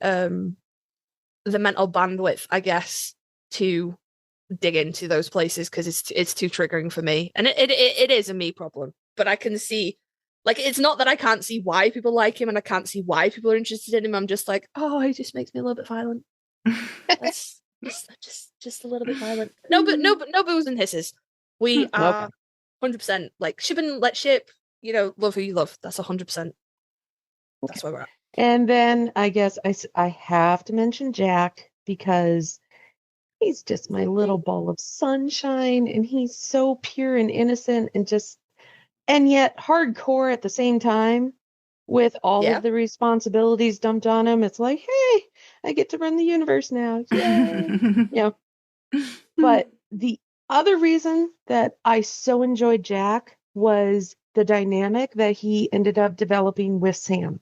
mental bandwidth, I guess, to dig into those places, because it's too triggering for me. And it is a me problem. But I can see, like, it's not that I can't see why people like him and I can't see why people are interested in him. I'm just like, oh, he just makes me a little bit violent. That's just a little bit violent. No boos and hisses. We are 100% like ship and let ship. Love who you love. That's 100%. That's where we're at. And then I guess I have to mention Jack, because he's just my little ball of sunshine, and he's so pure and innocent and yet hardcore at the same time, with all of the responsibilities dumped on him. It's like, hey, I get to run the universe now. Yay. But the other reason that I so enjoyed Jack was the dynamic that he ended up developing with Sam.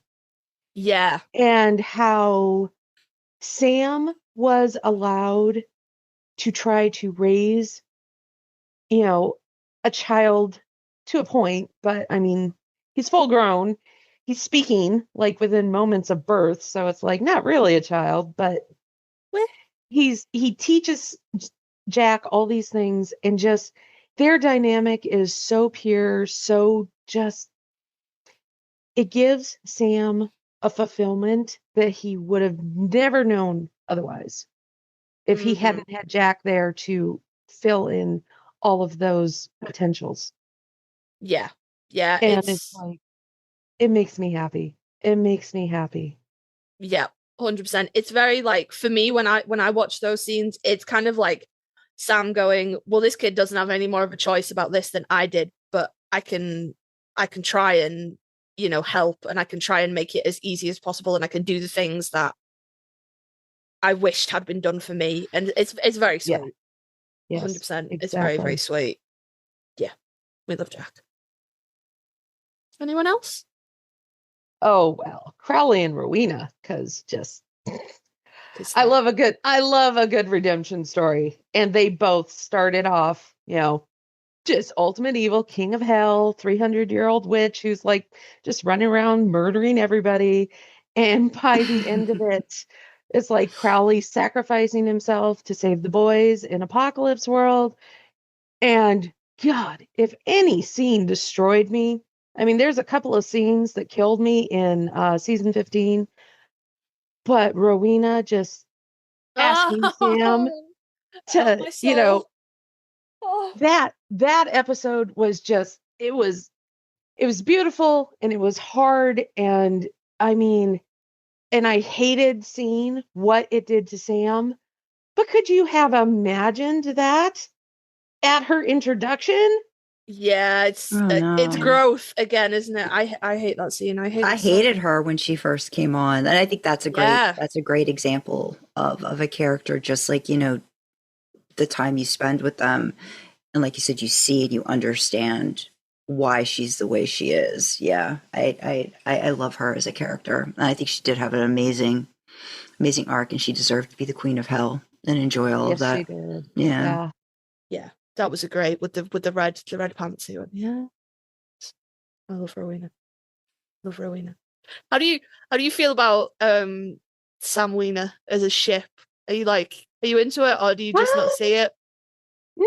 Yeah. And how Sam was allowed to try to raise, a child to a point, but I mean, he's full grown. He's speaking like within moments of birth, so it's like not really a child, but he teaches Jack all these things, and just their dynamic is so pure, so just, it gives Sam a fulfillment that he would have never known otherwise if he hadn't had Jack there to fill in all of those potentials. Yeah. And it's like, it makes me happy. It makes me happy. Yeah, 100%. It's very like, for me, when I watch those scenes, it's kind of like Sam going, well, this kid doesn't have any more of a choice about this than I did, but I can try and, help, and I can try and make it as easy as possible, and I can do the things that I wished had been done for me. And it's very sweet. Yeah. 100%. Exactly. It's very, very sweet. Yeah. We love Jack. Anyone else? Oh, well, Crowley and Rowena, because just I love a good redemption story. And they both started off, just ultimate evil, king of hell, 300-year-old witch who's like just running around murdering everybody. And by the end of it, It's like Crowley sacrificing himself to save the boys in Apocalypse World. And God, if any scene destroyed me, I mean, there's a couple of scenes that killed me in season 15, but Rowena just asking Sam Oh, to, my you know, soul. Oh. that episode was just, it was beautiful and it was hard. And I mean, and I hated seeing what it did to Sam, but could you have imagined that at her introduction? Yeah, it's it's growth again, isn't it? I hate that scene. I hated her when she first came on, and I think that's a great example of a character. Just like, you know, the time you spend with them, and like you said, you see and you understand why she's the way she is. Yeah, I love her as a character, and I think she did have an amazing arc, and she deserved to be the queen of hell and enjoy all of that. She did. Yeah. That was a great with the red pantsuit. Yeah, I love Rowena. How do you feel about Samwena as a ship? Are you into it, or do you just not see it? No,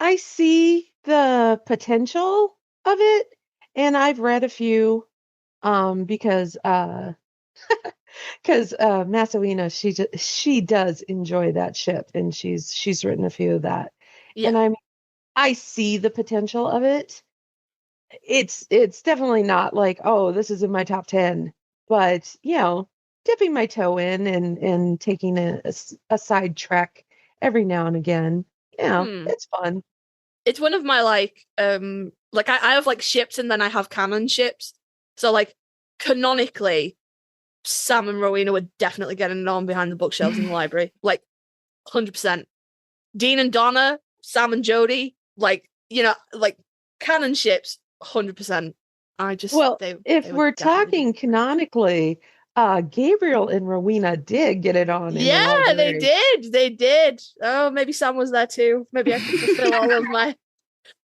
I see the potential of it, and I've read a few because Masawina, she does enjoy that ship, and she's written a few of that. Yeah. And I see the potential of it. It's definitely not like, oh, this is in my top 10, but you know, dipping my toe in and taking a side trek every now and again. Yeah, it's fun. It's one of my I have like ships, and then I have canon ships. So like canonically, Sam and Rowena were definitely getting on behind the bookshelves in the library, like 100%. Dean and Donna, Sam and Jody, like, you know, like canon ships, 100%. If we're talking canonically, Gabriel and Rowena did get it on. Yeah, they did. Oh, maybe Sam was there too. Maybe I could fulfill all of my.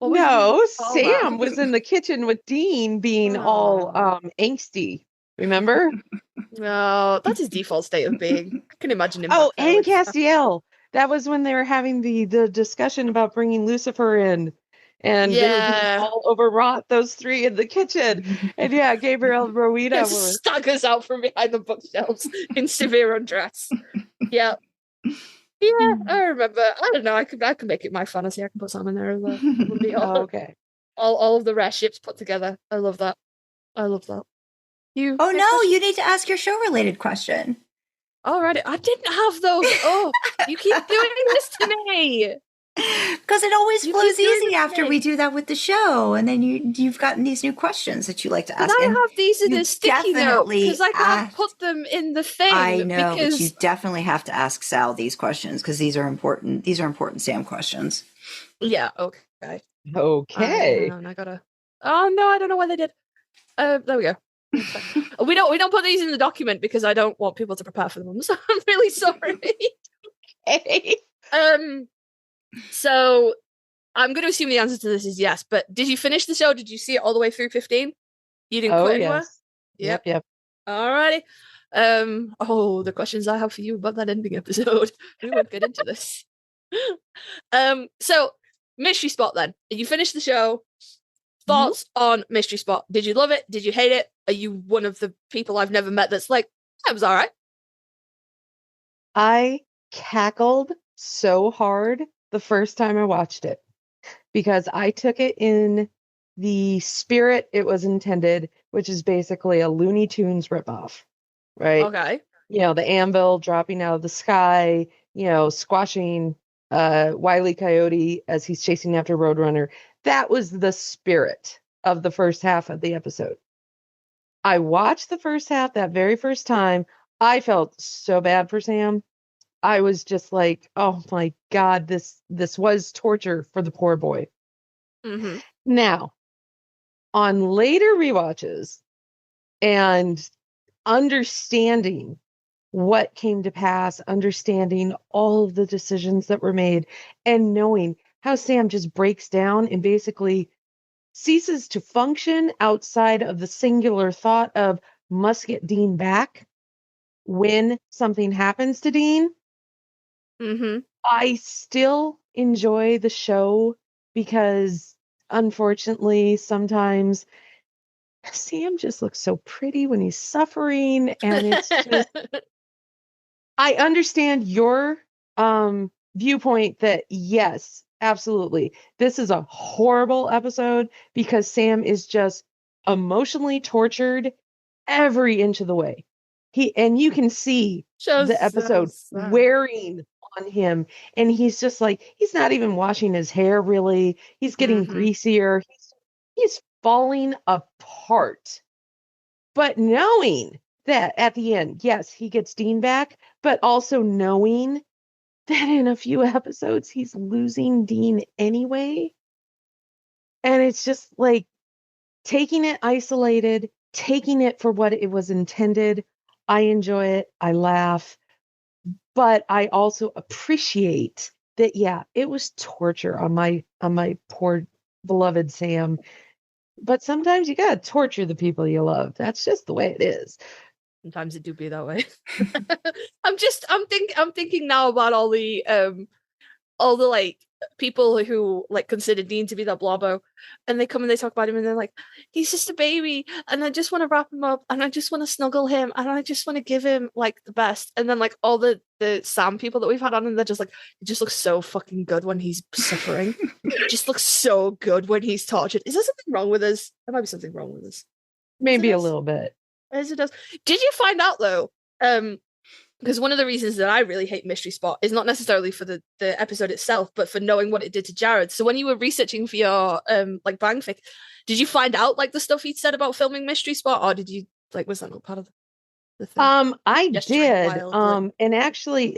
No, Sam was in the kitchen with Dean being all angsty. Remember? No, that's his default state of being. I can imagine him. Oh, and Castiel. That was when they were having the discussion about bringing Lucifer in. And they were being all overwrought, those three in the kitchen. And yeah, Gabriel and Rowena were staggers out from behind the bookshelves in severe undress. Yeah. Yeah, I remember. I don't know. I could make it my fantasy. I can put something in there as well. It would be all, okay. All of the rare ships put together. I love that. You. Oh no, you need to ask your show related question. Alrighty. I didn't have those. Oh, you keep doing this to me. Because it always flows easy after we do that with the show, and then you've gotten these new questions that you like to ask. I have these in a sticky note because I can't put them in the thing. I know, but you definitely have to ask Sal these questions because these are important. These are important Sam questions. Yeah. Okay. Okay. I gotta. Oh no, I don't know why they did. There we go. We don't put these in the document because I don't want people to prepare for them. So I'm really sorry. Okay. So I'm going to assume the answer to this is yes, but did you finish the show? Did you see it all the way through 15? You didn't quit anywhere? Yes. Yep. Alrighty. The questions I have for you about that ending episode. We won't get into this. So Mystery Spot then. You finished the show. Thoughts on Mystery Spot? Did you love it? Did you hate it? Are you one of the people I've never met that's like, that was alright? I cackled so hard the first time I watched it because I took it in the spirit it was intended, which is basically a Looney Tunes ripoff, right? Okay. You know, the anvil dropping out of the sky, you know, squashing Wile E. Coyote as he's chasing after Roadrunner. That was the spirit of the first half of the episode. I watched the first half that very first time. I felt so bad for Sam. I was just like, oh my God, this was torture for the poor boy. Mm-hmm. Now, on later rewatches and understanding what came to pass, understanding all of the decisions that were made, and knowing how Sam just breaks down and basically ceases to function outside of the singular thought of must get Dean back. when something happens to Dean, Mm-hmm. I still enjoy the show because unfortunately sometimes Sam just looks so pretty when he's suffering, and it's just I understand your viewpoint that yes, absolutely. This is a horrible episode because Sam is just emotionally tortured every inch of the way. And you can see the Just so episode sad. wearing on him, and he's just like he's not even washing his hair really. He's getting Mhm. greasier. He's falling apart. But knowing that at the end, yes, he gets Dean back, but also knowing that in a few episodes he's losing Dean anyway. And it's just like taking it isolated, taking it for what it was intended. I enjoy it. I laugh. But I also appreciate that, yeah, it was torture on my poor beloved Sam. But sometimes you gotta torture the people you love. That's just the way it is. Sometimes it do be that way. I'm thinking now about all the like people who like consider Dean to be that blorbo, and they come and they talk about him and they're like, he's just a baby and I just want to wrap him up and I just want to snuggle him and I just want to give him like the best. And then like all the Sam people that we've had on, and they're just like, he just looks so fucking good when he's suffering. He just looks so good when he's tortured. Is there something wrong with us? There might be something wrong with us. Maybe a Does? little bit. As it does. Did you find out though? Because one of the reasons that I really hate Mystery Spot is not necessarily for the episode itself, but for knowing what it did to Jared. So when you were researching for your like fanfic, did you find out like the stuff he'd said about filming Mystery Spot, or did you like was that not part of the thing? I Gesturing did. wildly. And actually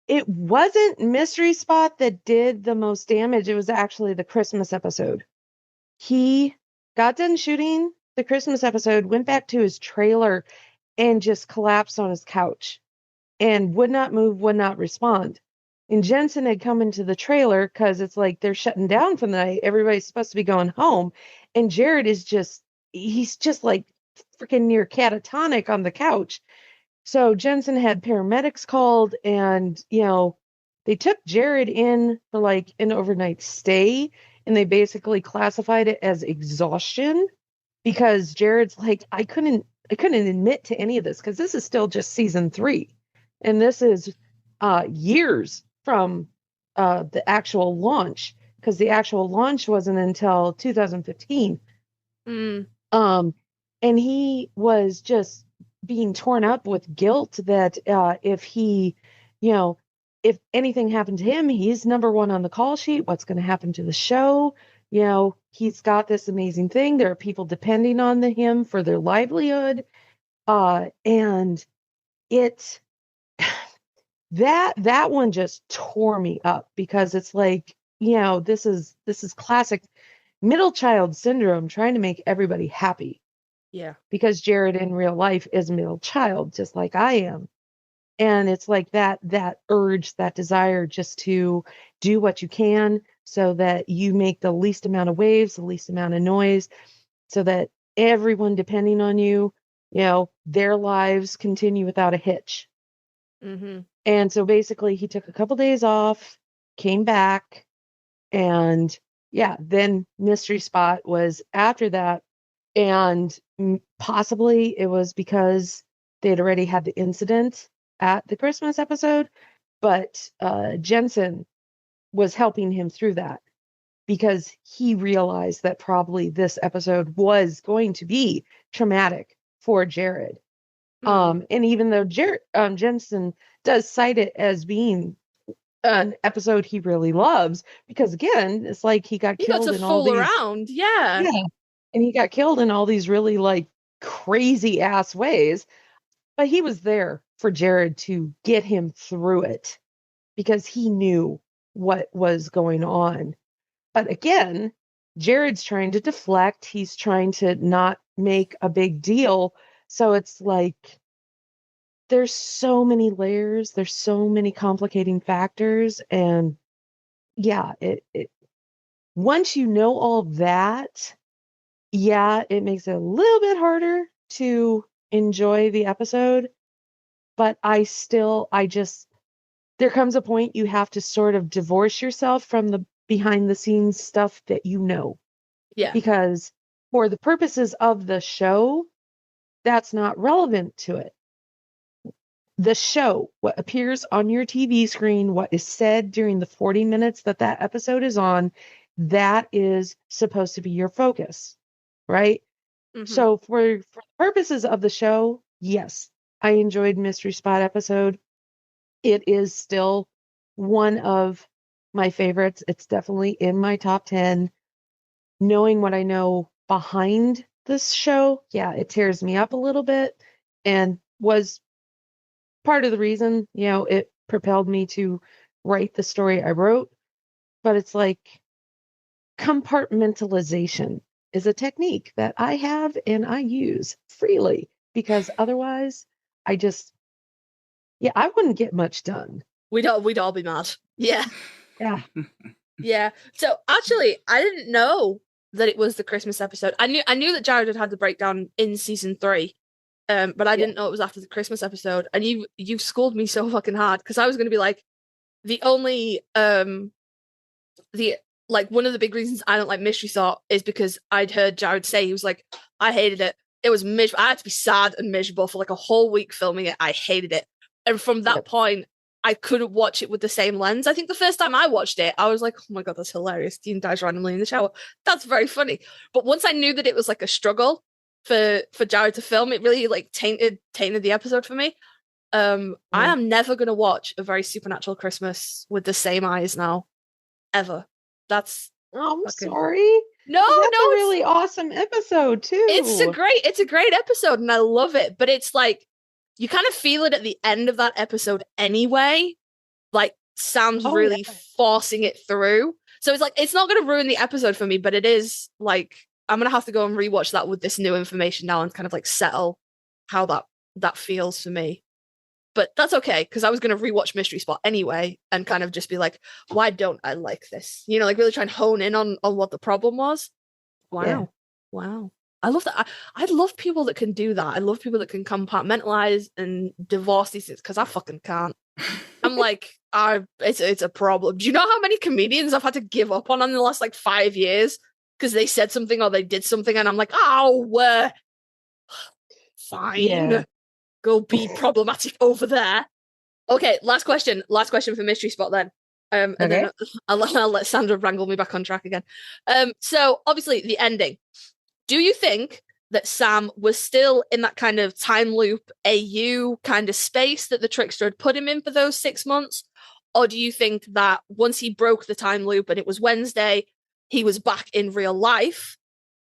it wasn't Mystery Spot that did the most damage. It was actually the Christmas episode. He got done shooting the Christmas episode, went back to his trailer, and just collapsed on his couch and would not move, would not respond. And Jensen had come into the trailer because it's like they're shutting down for the night. Everybody's supposed to be going home. And Jared is he's just like freaking near catatonic on the couch. So Jensen had paramedics called, and, they took Jared in for like an overnight stay, and they basically classified it as exhaustion because Jared's like, I couldn't admit to any of this because this is still just season 3. And this is years from the actual launch, because the actual launch wasn't until 2015. Mm. And he was just being torn up with guilt that if he, if anything happened to him, he's number 1 on the call sheet. What's going to happen to the show? He's got this amazing thing. There are people depending on him for their livelihood. And it that one just tore me up because it's like, this is classic middle child syndrome, trying to make everybody happy. Yeah. Because Jared in real life is a middle child, just like I am. And it's like that urge, that desire just to do what you can so that you make the least amount of waves, the least amount of noise, so that everyone depending on you, their lives continue without a hitch. Mm-hmm. And so basically he took a couple days off, came back, and then Mystery Spot was after that. And possibly it was because they'd already had the incident at the Christmas episode, but Jensen was helping him through that because he realized that probably this episode was going to be traumatic for Jared. And even though Jensen does cite it as being an episode he really loves, because again, it's like he got killed in all these around, yeah. And he got killed in all these really like crazy ass ways, but he was there for Jared to get him through it because he knew what was going on. But again, Jared's trying to deflect. He's trying to not make a big deal. So it's like there's so many layers, there's so many complicating factors, and it once you know all that, it makes it a little bit harder to enjoy the episode. but I just, there comes a point you have to sort of divorce yourself from the behind the scenes stuff that you know. Yeah. Because for the purposes of the show, that's not relevant to it. The show, what appears on your TV screen, what is said during the 40 minutes that episode is on, that is supposed to be your focus, right? Mhm. So for purposes of the show, yes, I enjoyed Mystery Spot episode. It is still one of my favorites. It's definitely in my top 10. Knowing what I know behind this show, yeah, it tears me up a little bit and was part of the reason, it propelled me to write the story I wrote. But it's like compartmentalization is a technique that I have and I use freely, because otherwise I wouldn't get much done. We'd all be mad. Yeah. Yeah. Yeah. So actually, I didn't know that it was the Christmas episode. I knew that Jared had the breakdown in season 3. But I didn't know it was after the Christmas episode. And you've schooled me so fucking hard, because I was going to be like, the only one of the big reasons I don't like Mystery Thought is because I'd heard Jared say, he was like, I hated it. It was miserable. I had to be sad and miserable for like a whole week filming it. I hated it. And from that point, I couldn't watch it with the same lens. I think the first time I watched it, I was like, oh my God, that's hilarious. Dean dies randomly in the shower. That's very funny. But once I knew that it was like a struggle for Jared to film, it really like tainted the episode for me. I am never gonna watch a very supernatural Christmas with the same eyes now, ever. That's I'm fucking... sorry. No, that's a really awesome episode too. It's a great episode, and I love it. But it's like you kind of feel it at the end of that episode anyway. Like Sam's really forcing it through, so it's like it's not gonna ruin the episode for me, but it is like, I'm going to have to go and rewatch that with this new information now and kind of like settle how that feels for me. But that's okay, because I was going to rewatch Mystery Spot anyway and kind of just be like, why don't I like this? Like really try and hone in on what the problem was. Wow. Yeah. Wow. I love that. I love people that can do that. I love people that can compartmentalize and divorce these things, because I fucking can't. I'm like, it's a problem. Do you know how many comedians I've had to give up on in the last like 5 years? Because they said something or they did something, and I'm like, fine. Yeah. Go be problematic over there. Okay, last question for Mystery Spot then. And then I'll let Sandra wrangle me back on track again. So obviously the ending. Do you think that Sam was still in that kind of time loop AU kind of space that the trickster had put him in for those 6 months? Or do you think that once he broke the time loop and it was Wednesday, he was back in real life,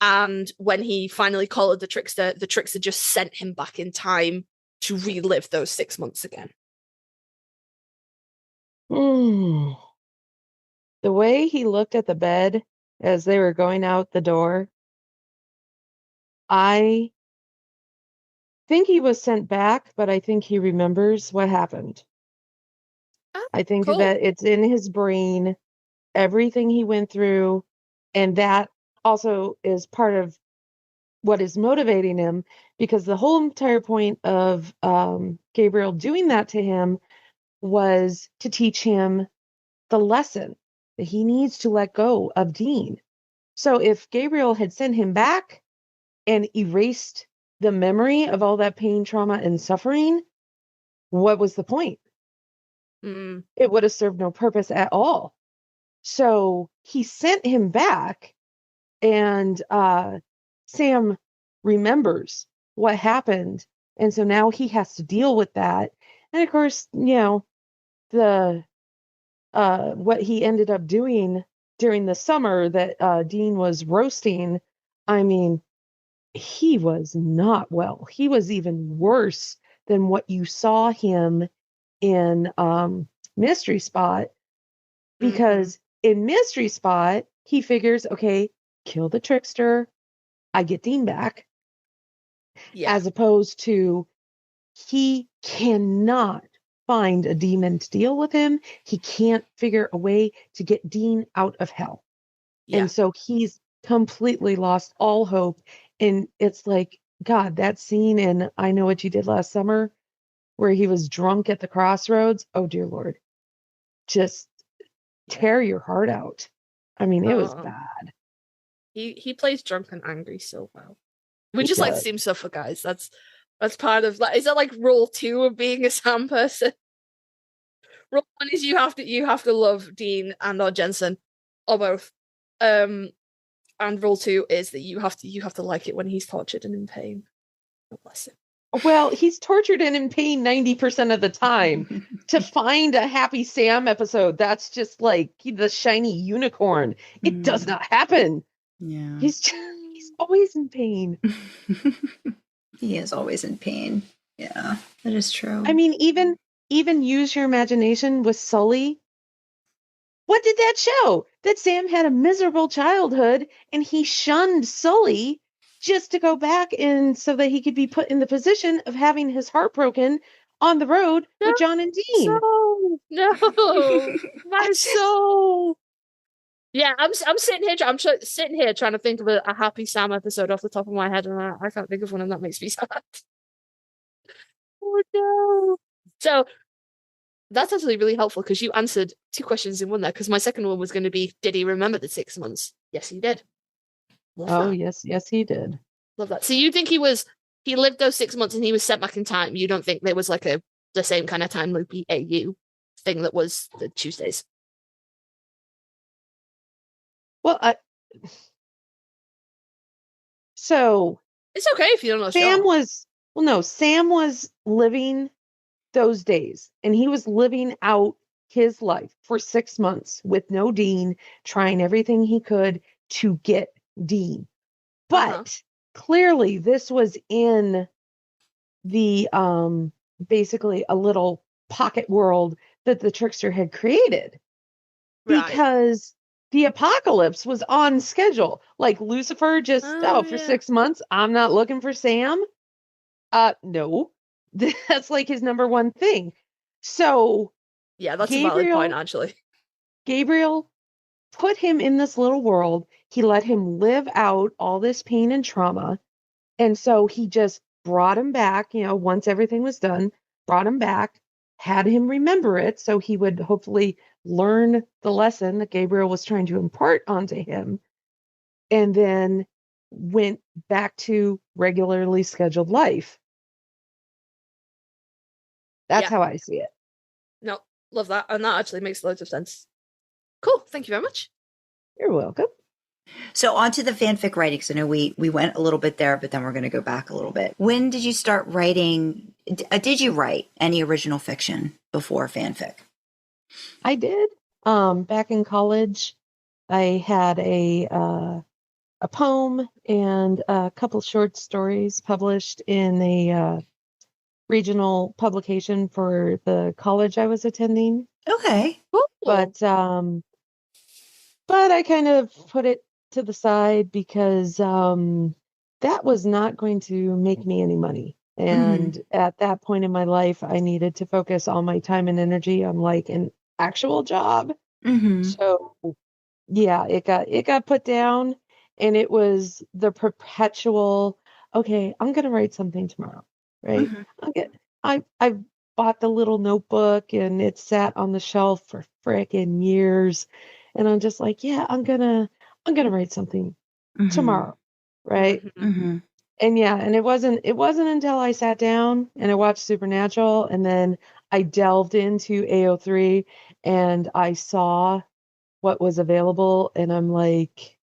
and when he finally collared the trickster just sent him back in time to relive those 6 months again? The way he looked at the bed as they were going out the door, I think he was sent back, but I think he remembers what happened. I think that it's in his brain, everything he went through, and that also is part of what is motivating him, because the whole entire point of Gabriel doing that to him was to teach him the lesson that he needs to let go of Dean. So if Gabriel had sent him back and erased the memory of all that pain, trauma, and suffering, what was the point? It would have served no purpose at all. So he sent him back, and Sam remembers what happened, and so now he has to deal with that. And of course, the what he ended up doing during the summer that Dean was roasting, I mean, he was not well. He was even worse than what you saw him in Mystery Spot, because in Mystery Spot, he figures, okay, kill the trickster, I get Dean back. Yeah. As opposed to, he cannot find a demon to deal with him. He can't figure a way to get Dean out of hell. Yeah. And so he's completely lost all hope. And it's like, God, that scene in I Know What You Did Last Summer, where he was drunk at the crossroads. Oh dear Lord. Just tear your heart out. I mean, it was bad. He plays drunk and angry so well. We He just like does. to see him suffer, guys. That's part of like, is that like rule 2 of being a Sam person? Rule 1 is you have to love Dean and or Jensen or both. And rule 2 is that you have to like it when he's tortured and in pain. God bless him. Well, he's tortured and in pain 90% of the time. To find a happy Sam episode, that's just like the shiny unicorn. It does not happen. Yeah. He's always in pain. He is always in pain. Yeah, that is true. I mean, even use your imagination with Sully. What did that show? That Sam had a miserable childhood and he shunned Sully just to go back in so that he could be put in the position of having his heart broken on the road with John and Dean. No, my soul. Yeah, I'm sitting here. I'm sitting here trying to think of a happy Sam episode off the top of my head, and I can't think of one, and that makes me sad. Oh no! So that's actually really helpful because you answered 2 questions in one there. Because my second one was going to be, did he remember the 6 months? Yes, he did. Love that. Yes, he did. Love that. So you think he lived those 6 months and he was sent back in time? You don't think there was like the same kind of time loopy AU thing that was the Tuesdays? Well, so it's okay if you don't know. Sam was living those days, and he was living out his life for 6 months with no Dean, trying everything he could to get Dean. But clearly this was in the basically a little pocket world that the trickster had created. Right. Because the apocalypse was on schedule. Like Lucifer just, for 6 months, I'm not looking for Sam. No. That's like his number one thing. So yeah, that's a valid point, actually. Gabriel put him in this little world. He let him live out all this pain and trauma. And so he just brought him back, once everything was done, brought him back, had him remember it so he would hopefully learn the lesson that Gabriel was trying to impart onto him, and then went back to regularly scheduled life. That's how I see it. No, love that. And that actually makes loads of sense. Cool. Thank you very much. You're welcome. So on to the fanfic writing. So I know we went a little bit there, but then we're going to go back a little bit. When did you start writing? Did you write any original fiction before fanfic? I did. Back in college, I had a poem and a couple short stories published in a regional publication for the college I was attending. Okay. Cool. But I kind of put it to the side because that was not going to make me any money. And at that point in my life, I needed to focus all my time and energy on like an actual job. So yeah, it got put down, and it was the perpetual, okay, I'm going to write something tomorrow, right? I bought the little notebook and it sat on the shelf for frickin' years. And I'm just like, yeah, I'm gonna write something tomorrow. Right. And yeah, and it wasn't until I sat down and I watched Supernatural, and then I delved into AO3 and I saw what was available, and I'm like,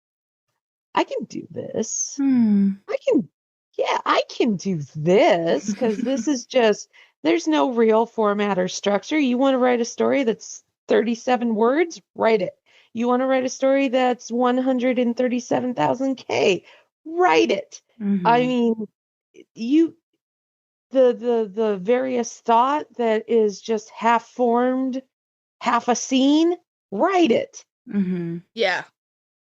I can do this. I can do this, because this is just, there's no real format or structure. You want to write a story that's 37 words, write it. You want to write a story that's 137,000 K, write it. I mean, the various thought that is just half formed, half a scene, write it. Yeah.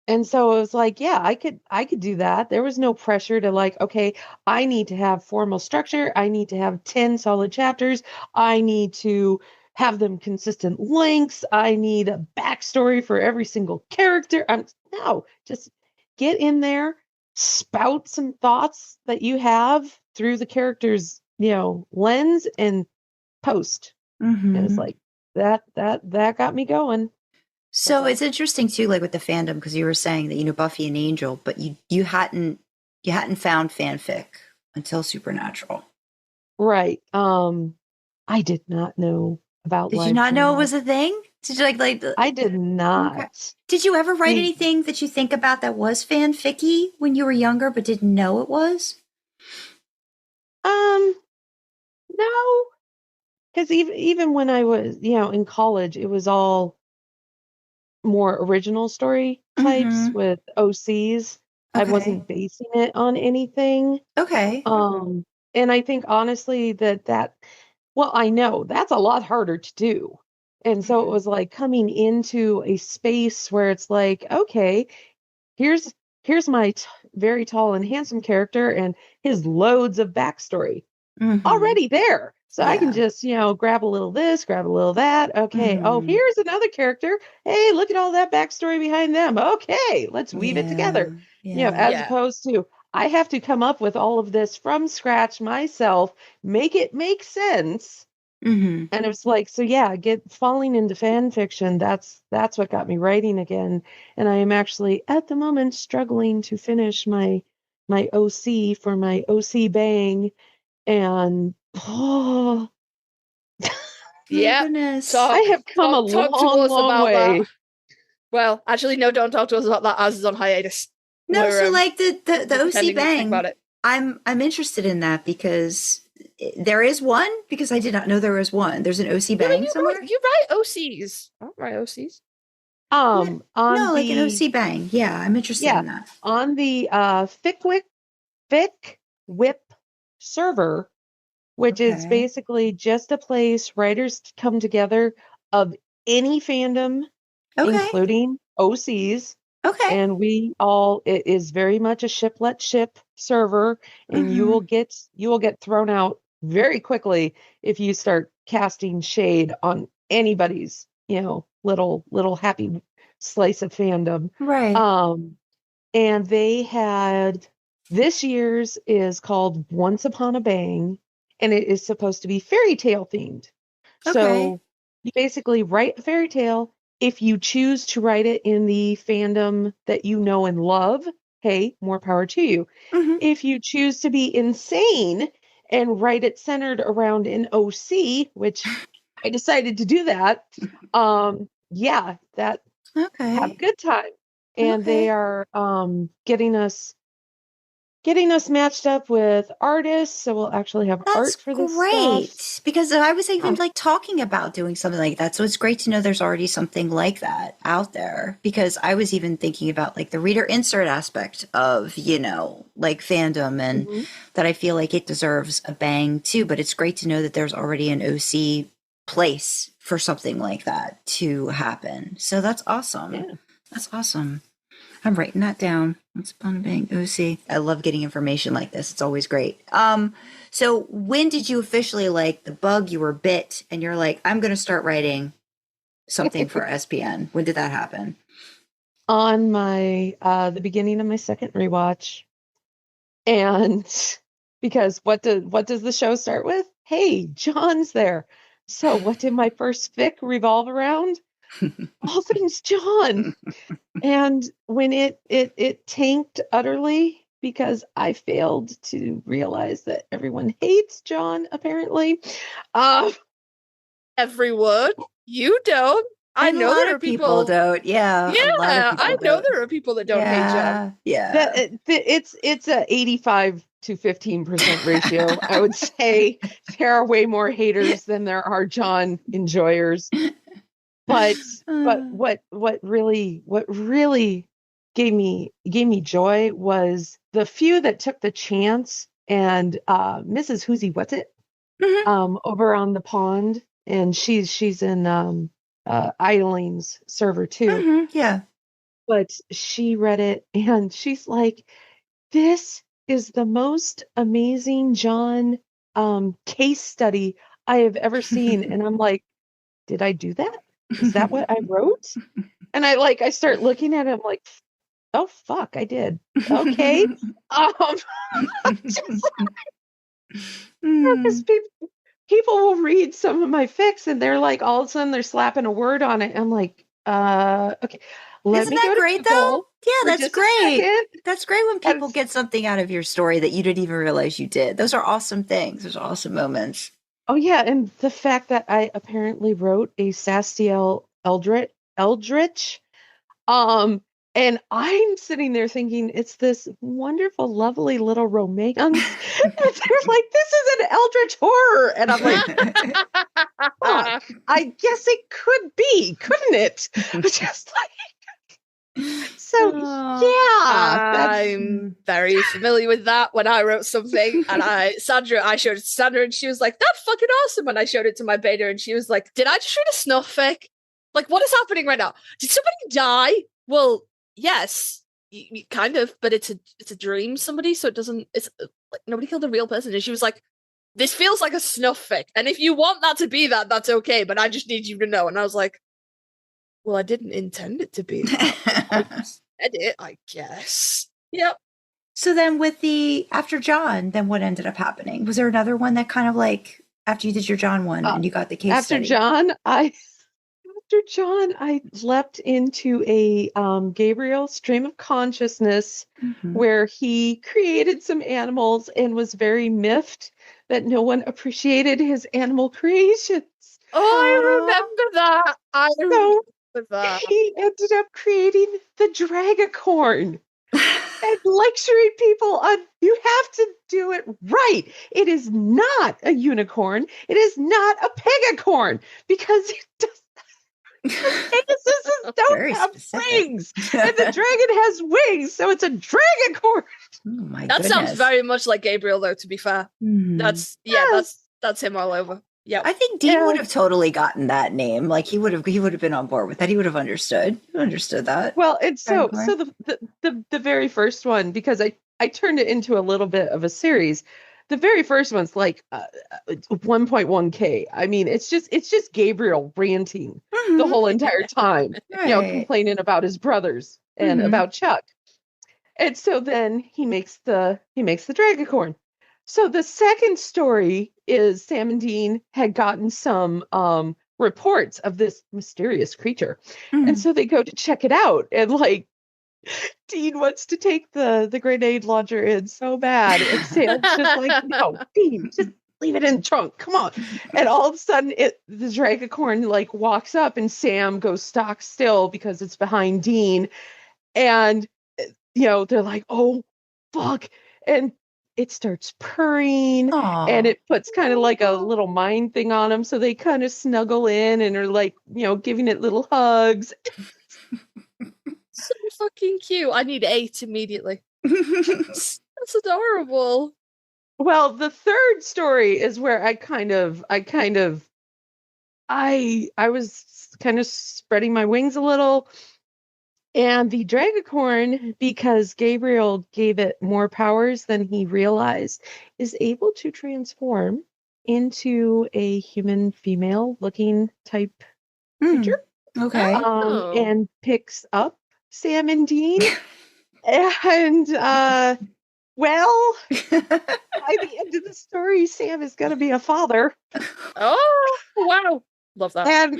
And so it was like, yeah, I could do that. There was no pressure to like, okay, I need to have formal structure. I need to have 10 solid chapters. I need to have them consistent lengths. I need a backstory for every single character. No, just get in there, spout some thoughts that you have through the character's, lens, and post. Mhm. And it's like that got me going. So it's interesting too, like with the fandom, because you were saying that, you know, Buffy and Angel, but you hadn't found fanfic until Supernatural. Right. I did not know about Did you live not know it journal. was a thing? Did you like I did not. Okay. Did you ever write See- anything that you think about that was fanficky when you were younger but didn't know it was? No, because even when I was, in college, it was all more original story types Mhm. with OCs. I Okay. wasn't basing it on anything. Okay. And I think honestly well, I know that's a lot harder to do. And so it was like coming into a space where it's like, okay, here's my very tall and handsome character and his loads of backstory Mhm. already there. So I can Yeah. just, grab a little this, grab a little that. Okay. Oh, Mhm. here's another character. Hey, look at all that backstory behind them. Okay, let's weave it together. Yeah. As Yeah. opposed to I have to come up with all of this from scratch myself, make it make sense. Mhm. And it's like, so yeah, falling into fan fiction. That's what got me writing again. And I am actually at the moment struggling to finish my OC for my OC Bang. And oh, Yeah. Goodness. I have come a Talk to long, us long about way. that. Well, actually, no, don't talk to us about that. As is on hiatus. No, We're, so like the we're OC pretending to think about Bang, it. I'm interested in that because there is one, because I did not know there was one. There's an OC Yeah, Bang but somewhere? you write OCs. I don't write OCs. On No, like an the OC Bang. Yeah, I'm interested in that. on the Fic Whip server, which is Okay. basically just a place writers come together of any fandom, Okay. including OCs. Okay. And it is very much a ship server, and you Mhm. will get thrown out very quickly if you start casting shade on anybody's, little happy slice of fandom. Right. And they had this year's is called Once Upon a Bang, and it is supposed to be fairy tale themed. Okay. So you basically write a fairy tale. If you choose to write it in the fandom that you know and love, hey, more power to you. Mhm. If you choose to be insane and write it centered around an OC, which I decided to do that, yeah, that have a Okay. good time. And they Okay. are getting us matched up with artists, so we'll actually have That's art for this stuff. great, because I was even like talking about doing something like that. So it's great to know there's already something like that out there, because I was even thinking about like the reader insert aspect of, like fandom, and Mhm. that I feel like it deserves a bang too. But it's great to know that there's already an OC place for something like that to happen. So that's awesome. Yeah. That's awesome. I'm writing that down. Once upon a bang, OC. I love getting information like this. It's always great. So when did you officially like the bug you were bit and you're like, I'm going to start writing something for SPN? When did that happen? On my the beginning of my second rewatch. And because what does the show start with? Hey, John's there. So what did my first fic revolve around? All things John. And when it tanked utterly because I failed to realize that everyone hates John, apparently. Everyone, you don't. I And a know lot there are of people don't. Yeah. Yeah, a lot of people I know don't. there are people that don't hate John. Yeah. It's a 85 to 15% ratio. I would say there are way more haters than there are John enjoyers. But what really gave me joy was the few that took the chance, and Mrs. Whoosy What's It over on the pond, and she's in Eileen's server too. Yeah. But she read it and she's like, this is the most amazing John case study I have ever seen. And I'm like, did I do that? Is that what I wrote? And I start looking at it, I'm like, oh fuck, I did. Okay. Just because people will read some of my fics and they're like, all of a sudden they're slapping a word on it. I'm like, okay. Isn't that great though? Yeah, that's great. That's great when people get something out of your story that you didn't even realize you did. Those are awesome things. Those are awesome moments. Oh yeah, and the fact that I apparently wrote a Sastiel Eldritch, and I'm sitting there thinking it's this wonderful, lovely little romance. And they're like, this is an Eldritch horror. And I'm like, fuck, I guess it could be, couldn't it? Just like, so yeah. I'm very familiar with that. When I wrote something and I showed it to Sandra and she was like, that's fucking awesome. And I showed it to my beta and she was like, did I just read a snuff fic? Like, what is happening right now? Did somebody die? Well, yes, kind of, but it's a dream somebody, so it's like nobody killed a real person. And she was like, this feels like a snuff fic. And if you want that to be that, that's okay, but I just need you to know. And I was like, well, I didn't intend it to be that. I just said it, I guess. Yep. So then after John, then what ended up happening? Was there another one that kind of like, after you did your John one and you got the case study? After John, I leapt into a Gabriel stream of consciousness where he created some animals and was very miffed that no one appreciated his animal creations. Oh, I remember that. He ended up creating the Dragacorn and lecturing people on, you have to do it right. It is not a unicorn. It is not a pegacorn because it does. Pegasus don't have wings, and the dragon has wings, so it's a Dragacorn. Oh my that goodness. Sounds very much like Gabriel, though. To be fair, that's him all over. Yeah, I think Dean would have totally gotten that name. Like he would have been on board with that. He would have understood that. Well, it's so the very first one, because I turned it into a little bit of a series. The very first one's like 1.1K. I mean, it's just Gabriel ranting the whole entire time, complaining about his brothers and about Chuck. And so then he makes the Dragacorn. So the second story is Sam and Dean had gotten some reports of this mysterious creature. And so they go to check it out, and like Dean wants to take the grenade launcher in so bad. And Sam's just like, no, Dean, just leave it in the trunk. Come on. And all of a sudden the Dragacorn like walks up and Sam goes stock still because it's behind Dean. And they're like, oh fuck. And it starts purring. Aww. And it puts kind of like a little mind thing on him. So they kind of snuggle in and are like, giving it little hugs. So fucking cute. I need 8 immediately. That's adorable. Well, the third story is where I was kind of spreading my wings a little. And the Dragacorn, because Gabriel gave it more powers than he realized, is able to transform into a human female looking type creature. Okay. And picks up Sam and Dean. And by the end of the story, Sam is going to be a father. Oh, wow. Love that. And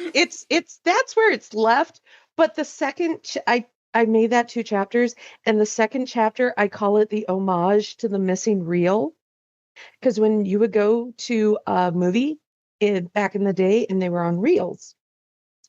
that's where it's left. But the second, I made that 2 chapters, and the second chapter, I call it the homage to the missing reel. Because when you would go to a movie back in the day, and they were on reels,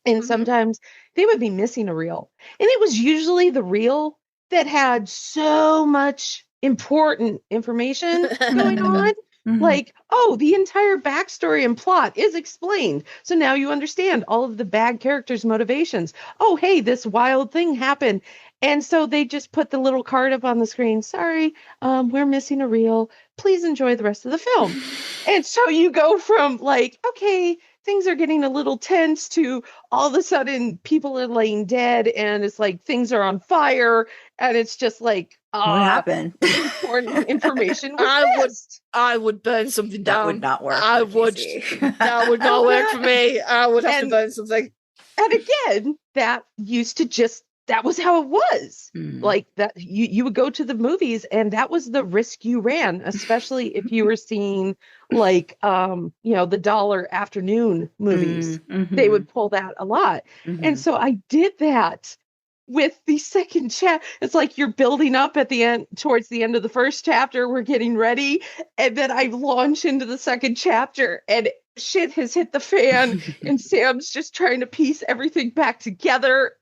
and sometimes they would be missing a reel. And it was usually the reel that had so much important information going on. Like, the entire backstory and plot is explained. So now you understand all of the bad characters' motivations. Oh, hey, this wild thing happened. And so they just put the little card up on the screen. Sorry, we're missing a reel. Please enjoy the rest of the film. And so you go from like, okay, things are getting a little tense to all of a sudden people are laying dead and it's like things are on fire. And it's just like, what happened? Important information. I would burn something down. That would not work. That would not work for me. I would have to burn something. And again, that used to just that was how it was. Mm. Like that you would go to the movies and that was the risk you ran, especially if you were seeing like the dollar afternoon movies. They would pull that a lot. And so I did that with the second chapter. It's like you're building up at the end, towards the end of the first chapter, we're getting ready, and then I launch into the second chapter and shit has hit the fan and Sam's just trying to piece everything back together.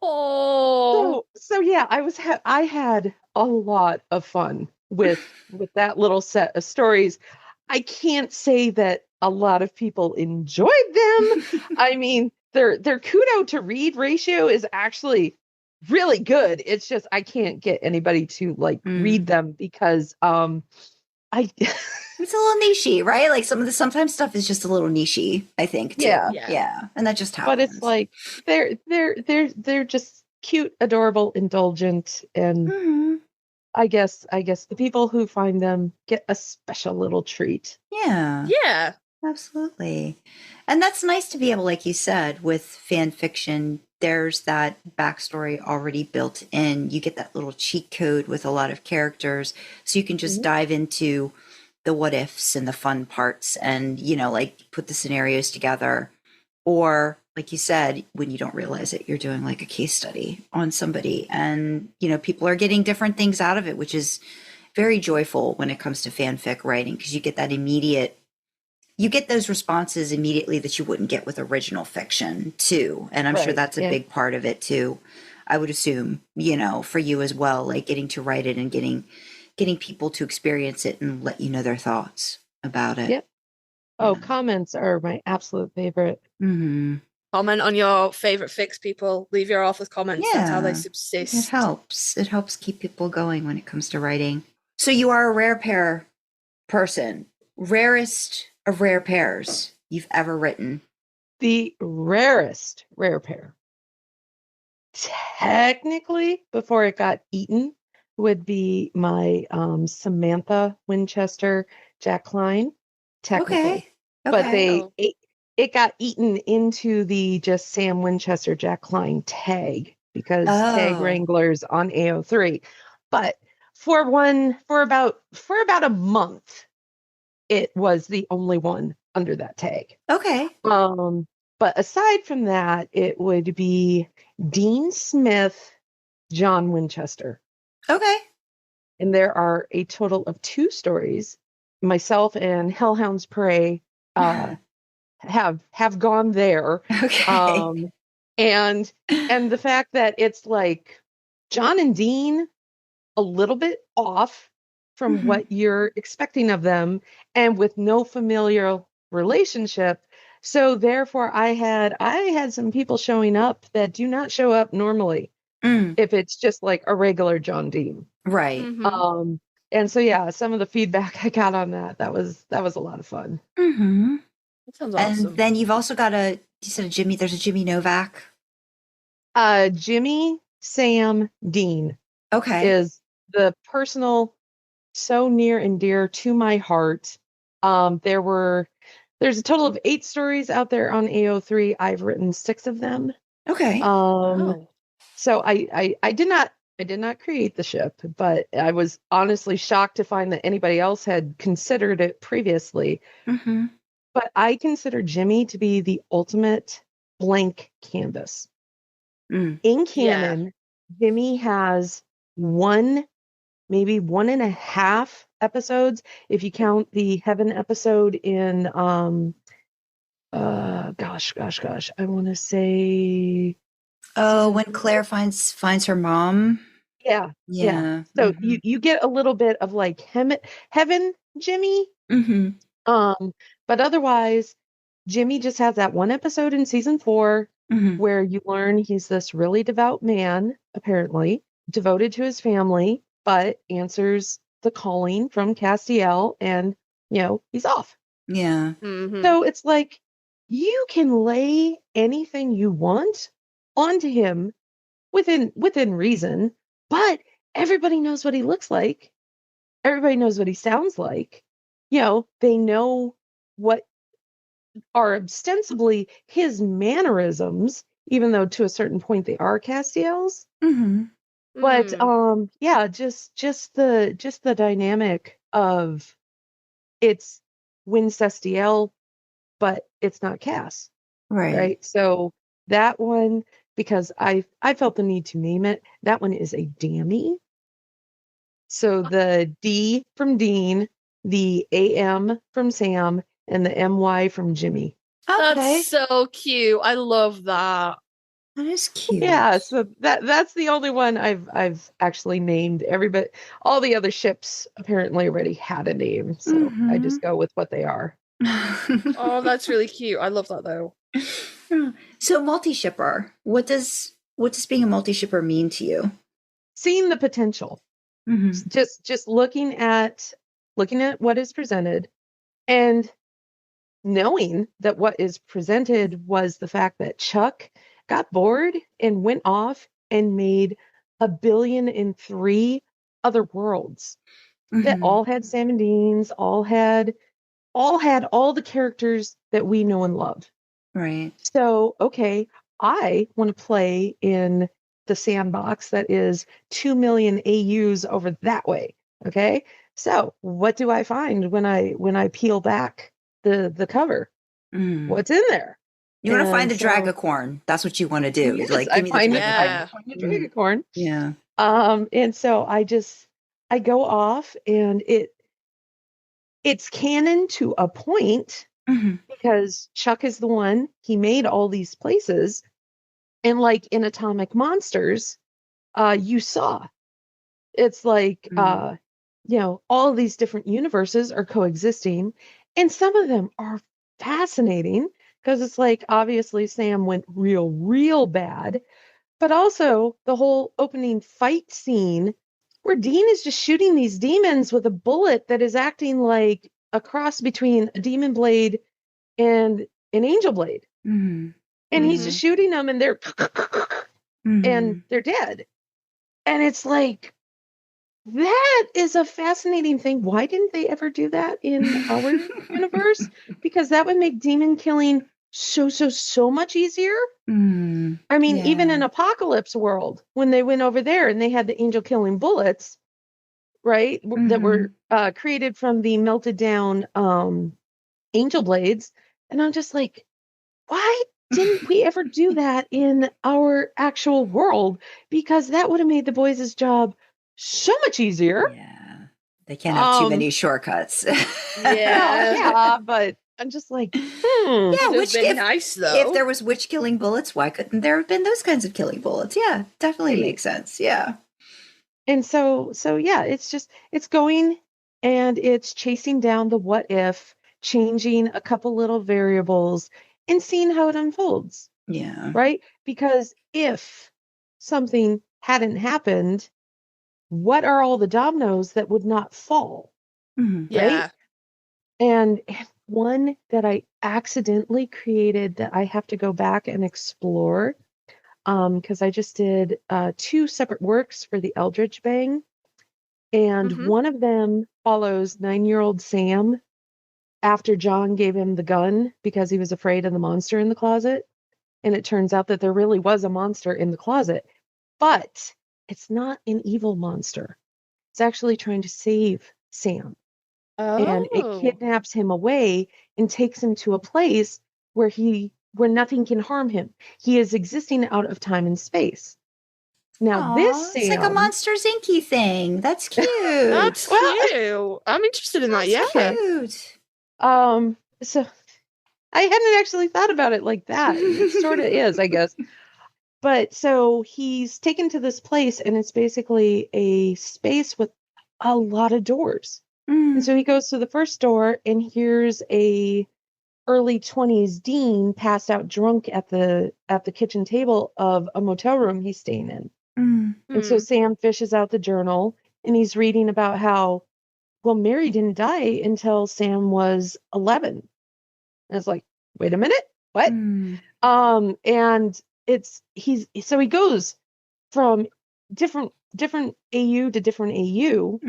Oh. So yeah, I had a lot of fun with that little set of stories. I can't say that a lot of people enjoyed them. I mean, their kudo to read ratio is actually really good. It's just I can't get anybody to like read them because it's a little nichey, right? Like sometimes stuff is just a little nichey, I think too. Yeah. And that just happens. But it's like they're just cute, adorable, indulgent, and I guess the people who find them get a special little treat. Yeah. Absolutely. And that's nice to be able, like you said, with fan fiction, there's that backstory already built in. You get that little cheat code with a lot of characters. So you can just dive into the what ifs and the fun parts and, like put the scenarios together. Or, like you said, when you don't realize it, you're doing like a case study on somebody. And, people are getting different things out of it, which is very joyful when it comes to fanfic writing, because you get that you get those responses immediately that you wouldn't get with original fiction too. And I'm sure that's a big part of it too. I would assume, for you as well, like getting to write it and getting people to experience it and let you know their thoughts about it. Yep. Oh, comments are my absolute favorite. Comment on your favorite fics, people. Leave your author's comments. That's how they subsist. It helps. It helps keep people going when it comes to writing. So you are a rare pair person. Rarest of rare pairs you've ever written. The rarest rare pair, technically, before it got eaten, would be my Samantha Winchester, Jack Klein. Technically, but it got eaten into the just Sam Winchester, Jack Klein tag because tag wranglers on AO3. But for about a month, it was the only one under that tag. Okay. But aside from that, it would be Dean Smith, John Winchester. Okay. And there are a total of 2 stories. Myself and Hellhounds Prey have gone there. Okay. And the fact that it's like John and Dean a little bit off from what you're expecting of them and with no familial relationship. So therefore I had some people showing up that do not show up normally if it's just like a regular John Dean. Right. And so yeah, some of the feedback I got on that was a lot of fun. That sounds awesome. And then you've also got there's a Jimmy Novak. Jimmy Sam Dean is the personal so near and dear to my heart. There's a total of 8 stories out there on AO3. I've written 6 of them. Okay. So I did not create the ship, but I was honestly shocked to find that anybody else had considered it previously. But I consider Jimmy to be the ultimate blank canvas. In canon, Jimmy has 1, maybe 1.5 episodes, if you count the Heaven episode in gosh, I want to say when Claire finds her mom. Yeah. So you get a little bit of like Heaven Jimmy. But otherwise, Jimmy just has that 1 episode in season 4 where you learn he's this really devout man, apparently devoted to his family, but answers the calling from Castiel, and he's off. Yeah. So it's like you can lay anything you want onto him within reason, but everybody knows what he looks like. Everybody knows what he sounds like. They know what are ostensibly his mannerisms, even though to a certain point they are Castiels. Mm-hmm. But Mm. yeah, just the dynamic of it's Wincestiel, but it's not Cass, Right. right? So that one, because I felt the need to name it, that one is a Dammy. So the D from Dean, the AM from Sam, and the MY from Jimmy. Okay. That's so cute. I love that. That is cute. Yeah, so that's the only one I've actually named. Everybody, all the other ships apparently already had a name, so I just go with what they are. Oh, that's really cute. I love that though. So multi-shipper, what does being a multi-shipper mean to you? Seeing the potential. Mm-hmm. Just looking at what is presented and knowing that what is presented was the fact that Chuck got bored and went off and made 1,000,000,003 other worlds that all had SamandDeans, all had all the characters that we know and love. Right. So, okay, I want to play in the sandbox that is 2 million AUs over that way. Okay. So what do I find when I peel back the cover? What's in there? You want to find the so- Dragacorn. That's what you want to do. Yes, Like, I give me the find Yeah. I find the Dragacorn. Yeah. And so I go off and it's canon to a point because Chuck is the one, he made all these places. And like in Atomic Monsters, you saw it's like all of these different universes are coexisting, and some of them are fascinating because it's like obviously Sam went real bad, but also the whole opening fight scene where Dean is just shooting these demons with a bullet that is acting like a cross between a demon blade and an angel blade. And he's just shooting them and they're and they're dead. And it's like, that is a fascinating thing. Why didn't they ever do that in our universe? Because that would make demon killing so much easier. I mean, even in Apocalypse World, when they went over there and they had the angel killing bullets, right, that were created from the melted down angel blades. And I'm just like, why didn't we ever do that in our actual world? Because that would have made the boys' job so much easier. Yeah. They can't have too many shortcuts. Yeah, but I'm just like, Yeah, Would have been nice though. If there was witch killing bullets, why couldn't there have been those kinds of killing bullets? Yeah, definitely makes sense. Yeah. And so yeah, it's going and it's chasing down the what if, changing a couple little variables and seeing how it unfolds. Yeah. Right? Because if something hadn't happened, what are all the dominoes that would not fall? Yeah. Right? And one that I accidentally created that I have to go back and explore, because I just did 2 separate works for the Eldritch Bang, and one of them follows 9-year-old Sam after John gave him the gun because he was afraid of the monster in the closet. And it turns out that there really was a monster in the closet, but it's not an evil monster. It's actually trying to save Sam. And it kidnaps him away and takes him to a place where nothing can harm him. He is existing out of time and space. Now this Sam, it's like a Monsters Inc. thing. That's cute. That's cute. I'm interested in that. Yeah. Cute. So I hadn't actually thought about it like that. It sort of is, I guess. But so he's taken to this place and it's basically a space with a lot of doors. And so he goes to the first door and here's a early 20s Dean passed out drunk at the kitchen table of a motel room he's staying in. And so Sam fishes out the journal and he's reading about how, well, Mary didn't die until Sam was 11. And it's like, wait a minute, what? And he goes from different AU to different AU.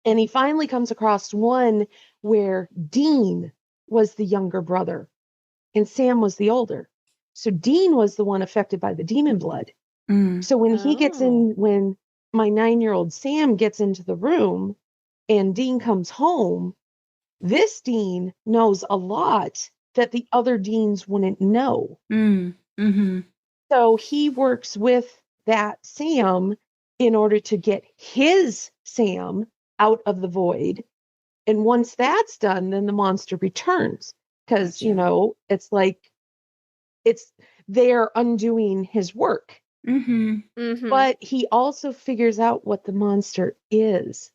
And he finally comes across one where Dean was the younger brother and Sam was the older. So Dean was the one affected by the demon blood. So when he gets in, when my 9-year-old Sam gets into the room and Dean comes home, this Dean knows a lot that the other Deans wouldn't know. So he works with that Sam in order to get his Sam out of the void. And once that's done, then the monster returns. Because, you know, it's like they're undoing his work. But he also figures out what the monster is.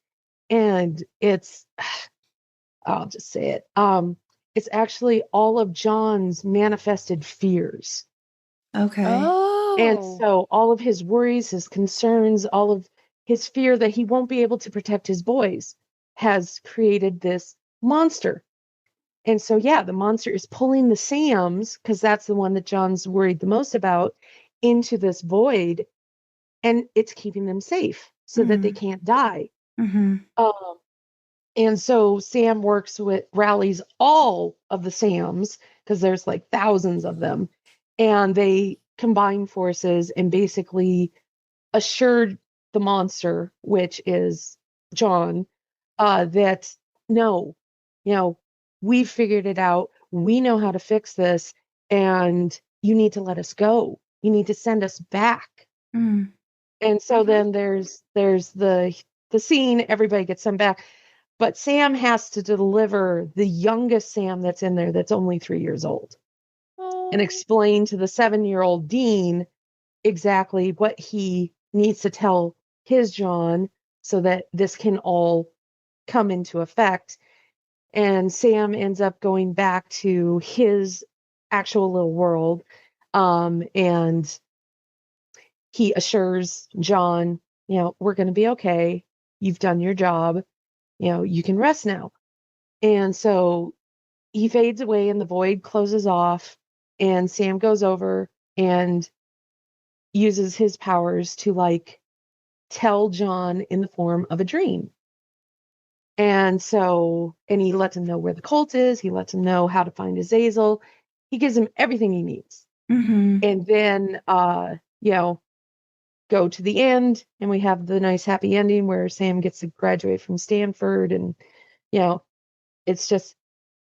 And it's, I'll just say it. It's actually all of John's manifested fears. Okay. And so all of his worries, his concerns, all of his fear that he won't be able to protect his boys has created this monster. And so, yeah, the monster is pulling the Sams, because that's the one that John's worried the most about, into this void, and it's keeping them safe so that they can't die. And so Sam rallies all of the Sams, because there's like thousands of them, and they combine forces and basically assured the monster, which is John, that no, you know, we've figured it out. We know how to fix this, and you need to let us go. You need to send us back. And so then there's the scene, everybody gets sent back, but Sam has to deliver the youngest Sam that's in there, that's only 3 years old, and explain to the 7-year-old Dean exactly what he needs to tell his John so that this can all come into effect. And Sam ends up going back to his actual little world, and he assures John, you know, we're going to be okay. You've done your job. You know, you can rest now. And so he fades away and the void closes off, and Sam goes over and uses his powers to like tell John in the form of a dream. And so, and he lets him know where the cult is. He lets him know how to find Azazel. He gives him everything he needs. And then, you know, go to the end, and we have the nice happy ending where Sam gets to graduate from Stanford, and you know, it's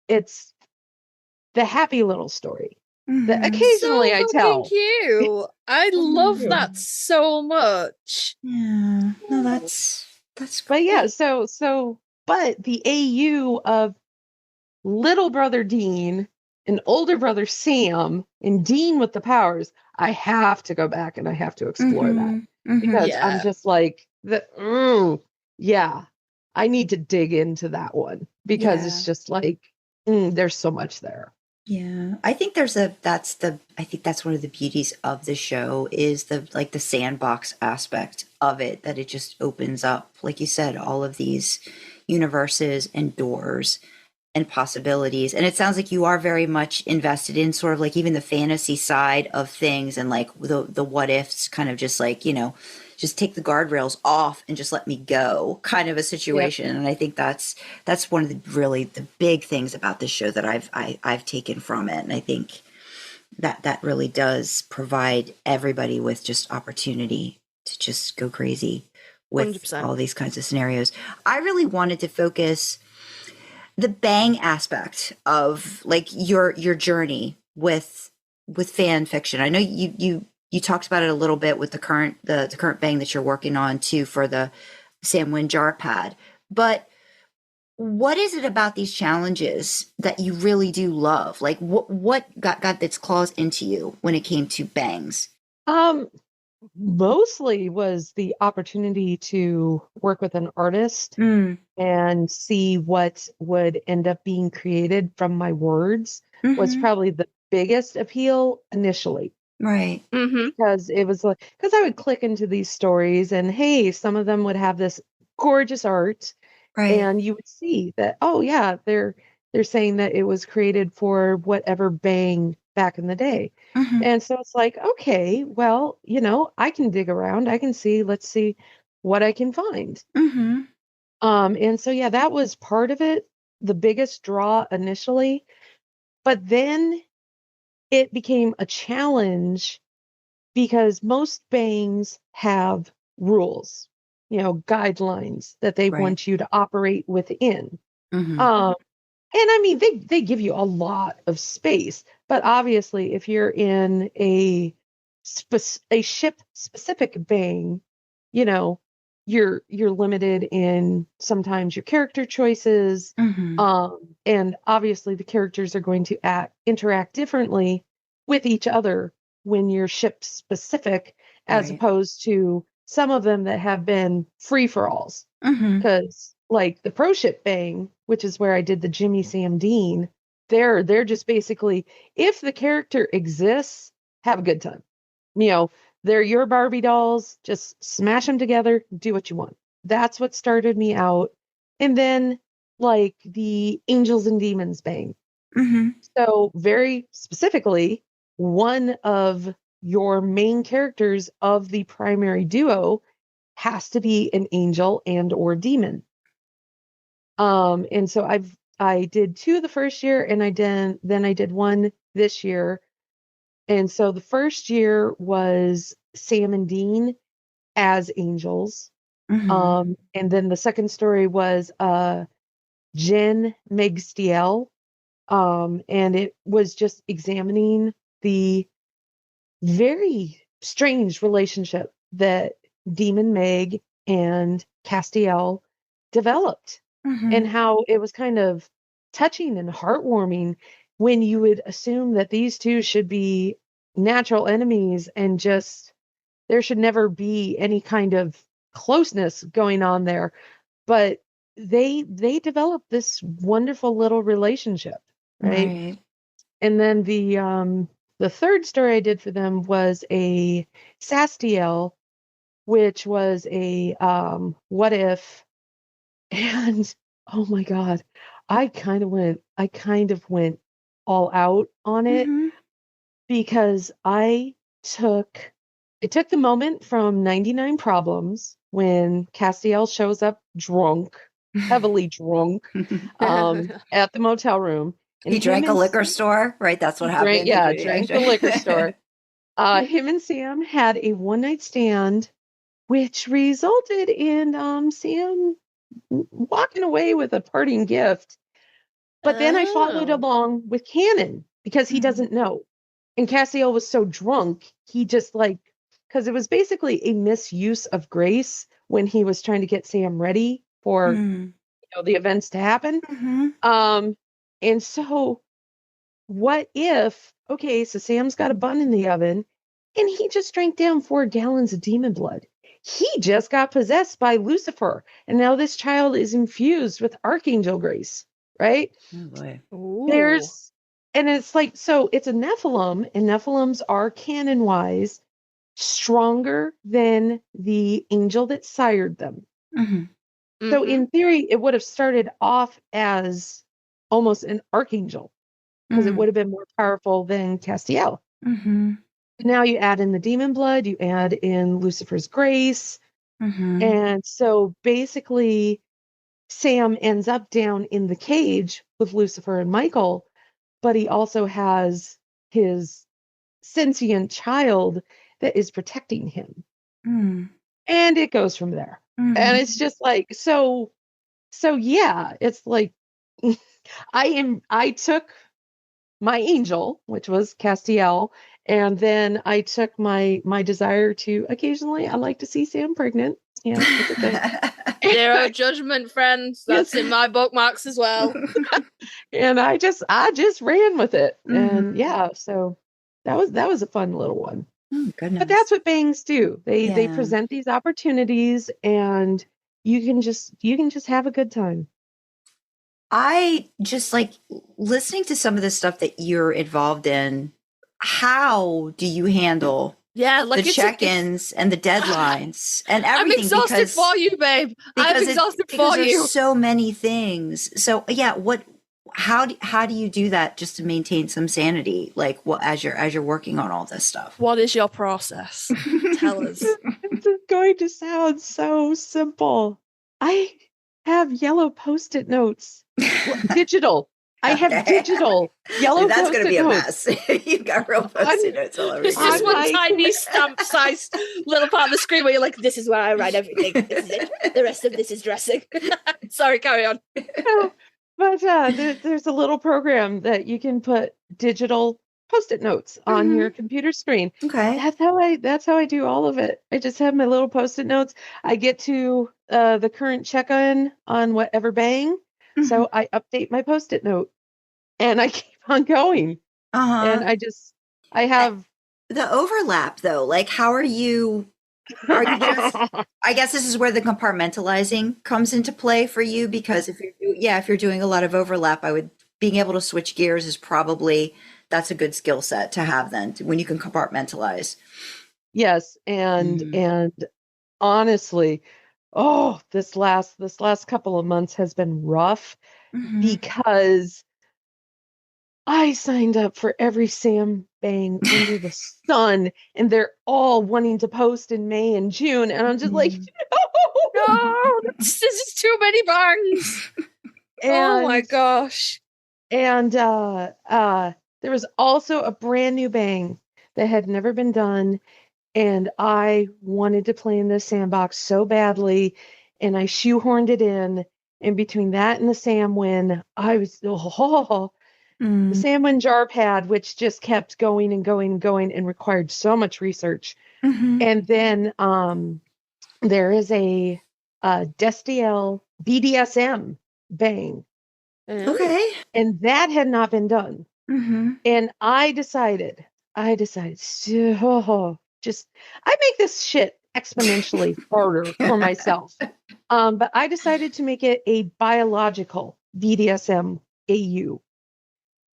the happy little story that occasionally I tell. Cute. I love that so much. Yeah. No, that's But yeah, but the AU of little brother Dean and older brother Sam and Dean with the powers, I have to go back and I have to explore that, because I'm just like, I need to dig into that one, because it's just like, there's so much there. Yeah, I think that's one of the beauties of the show, is the sandbox aspect of it, that it just opens up, like you said, all of these universes and doors and possibilities. And it sounds like you are very much invested in sort of like even the fantasy side of things, and like the what ifs, kind of just like, you know, just take the guardrails off and just let me go kind of a situation. Yep. And I think that's one of the big things about this show that I've taken from it. And I think that really does provide everybody with just opportunity to just go crazy with 100%. All these kinds of scenarios. I really wanted to focus the bang aspect of like your journey with fan fiction. I know you talked about it a little bit with the current bang that you're working on too for the SamWinJarPad. But what is it about these challenges that you really do love? Like what got its claws into you when it came to bangs? Mostly was the opportunity to work with an artist and see what would end up being created from my words was probably the biggest appeal initially. Right. Because it was like, because I would click into these stories and hey, some of them would have this gorgeous art, right, and you would see that, oh yeah, they're saying that it was created for whatever bang back in the day. And so it's like, okay, well, you know, I can dig around, I can see, let's see what I can find. And so yeah, that was part of it, the biggest draw initially, but then it became a challenge because most bangs have rules, guidelines that they Right. want you to operate within. Mhm. And I mean, they give you a lot of space, but obviously, if you're in a ship specific bang, you're limited in sometimes your character choices, Mhm. and obviously the characters are going to interact differently with each other when you're ship specific, as Right. opposed to some of them that have been free for alls. Mhm. Because like the pro ship bang, which is where I did the Jimmy Sam Dean, they're just basically, if the character exists, have a good time. They're your Barbie dolls, just smash them together, do what you want. That's what started me out. And then like the Angels and Demons bang. Mhm. So very specifically, one of your main characters of the primary duo has to be an angel and or demon. And so I did 2 the first year, and I did 1 this year. And so the first year was Sam and Dean as angels. Mhm. And then the second story was Jen Megstiel. And it was just examining the very strange relationship that Demon Meg and Castiel developed, and Mhm. how it was kind of touching and heartwarming when you would assume that these two should be natural enemies and just there should never be any kind of closeness going on there. But they developed this wonderful little relationship, right? Right. And then the third story I did for them was a Sastiel, which was a what if. And oh my god, I kind of went all out on it, Mhm. because I took the moment from 99 Problems when Castiel shows up drunk, heavily drunk, at the motel room, and He drank a liquor store, right? That's what happened. drank the liquor store. Him and Sam had a one night stand, which resulted in Sam walking away with a parting gift. But then I followed Oh. along with Cannon because he Mhm. doesn't know. And Castiel was so drunk, he just because it was basically a misuse of grace when he was trying to get Sam ready for Mhm. the events to happen. Mhm. And so what if, okay, so Sam's got a bun in the oven and he just drank down 4 gallons of demon blood. He just got possessed by Lucifer. And now this child is infused with Archangel grace, right? Oh boy. Ooh. And it's like, so it's a Nephilim, and Nephilims are canon wise stronger than the angel that sired them. Mhm. So Mhm. in theory, it would have started off as almost an archangel because it Mhm. would have been more powerful than Castiel. Mhm. Now you add in the demon blood, you add in Lucifer's grace. Mhm. And so basically, Sam ends up down in the cage with Lucifer and Michael, but he also has his sentient child that is protecting him. Mhm. And it goes from there. And it's just like, so yeah, it's like I took my angel, which was Castiel, and then I took my desire to occasionally I like to see Sam pregnant. Yeah, it's a thing. Zero judgment, friends. That's Yes. in my bookmarks as well. And I just ran with it. And Mhm. yeah, so that was a fun little one. Oh But goodness. that's what bangs do. They Yeah. present these opportunities, and you can just have a good time. I just like listening to some of the stuff that you're involved in. How do you handle Yeah, the like check-ins and the deadlines and I'm everything? exhausted for you, babe. I'm exhausted for there's you. so many things. So yeah, how do you do that just to maintain some sanity? Like as you're working on all this stuff? What is your process? Tell us. This is going to sound so simple. I have yellow Post-it notes. Digital. I have digital yellow That's going to Post-it be a notes. mess. You've got real post-it notes all over It's your just On one my- tiny stamp-sized little part of the screen where you're like, this is where I write everything. This is it. The rest of this is dressing. Sorry, carry on. No, but there's a little program that you can put digital Post-it notes on your computer screen. Okay. That's how I do all of it. I just have my little Post-it notes. I get to the current check-in on whatever bang, so I update my Post-it note, and I keep on going. And I have the overlap though. Like, how are you I guess this is where the compartmentalizing comes into play for you, because if you're doing a lot of overlap, being able to switch gears is probably, that's a good skill set to have then when you can compartmentalize. Yes, and honestly, this last couple of months has been rough because I signed up for every Sam Bang under the sun, and they're all wanting to post in May and June, and I'm just like, No, this is too many bangs. Oh my gosh. And there was also a brand new bang that had never been done, and I wanted to play in this sandbox so badly, and I shoehorned it in. And between that and the Samwin, I was the SamWinJarPad, which just kept going and going and going and required so much research. And then there is a Destiel BDSM bang. Okay. And that had not been done. And I decided, so I make this shit exponentially harder for myself. But I decided to make it a biological BDSM AU.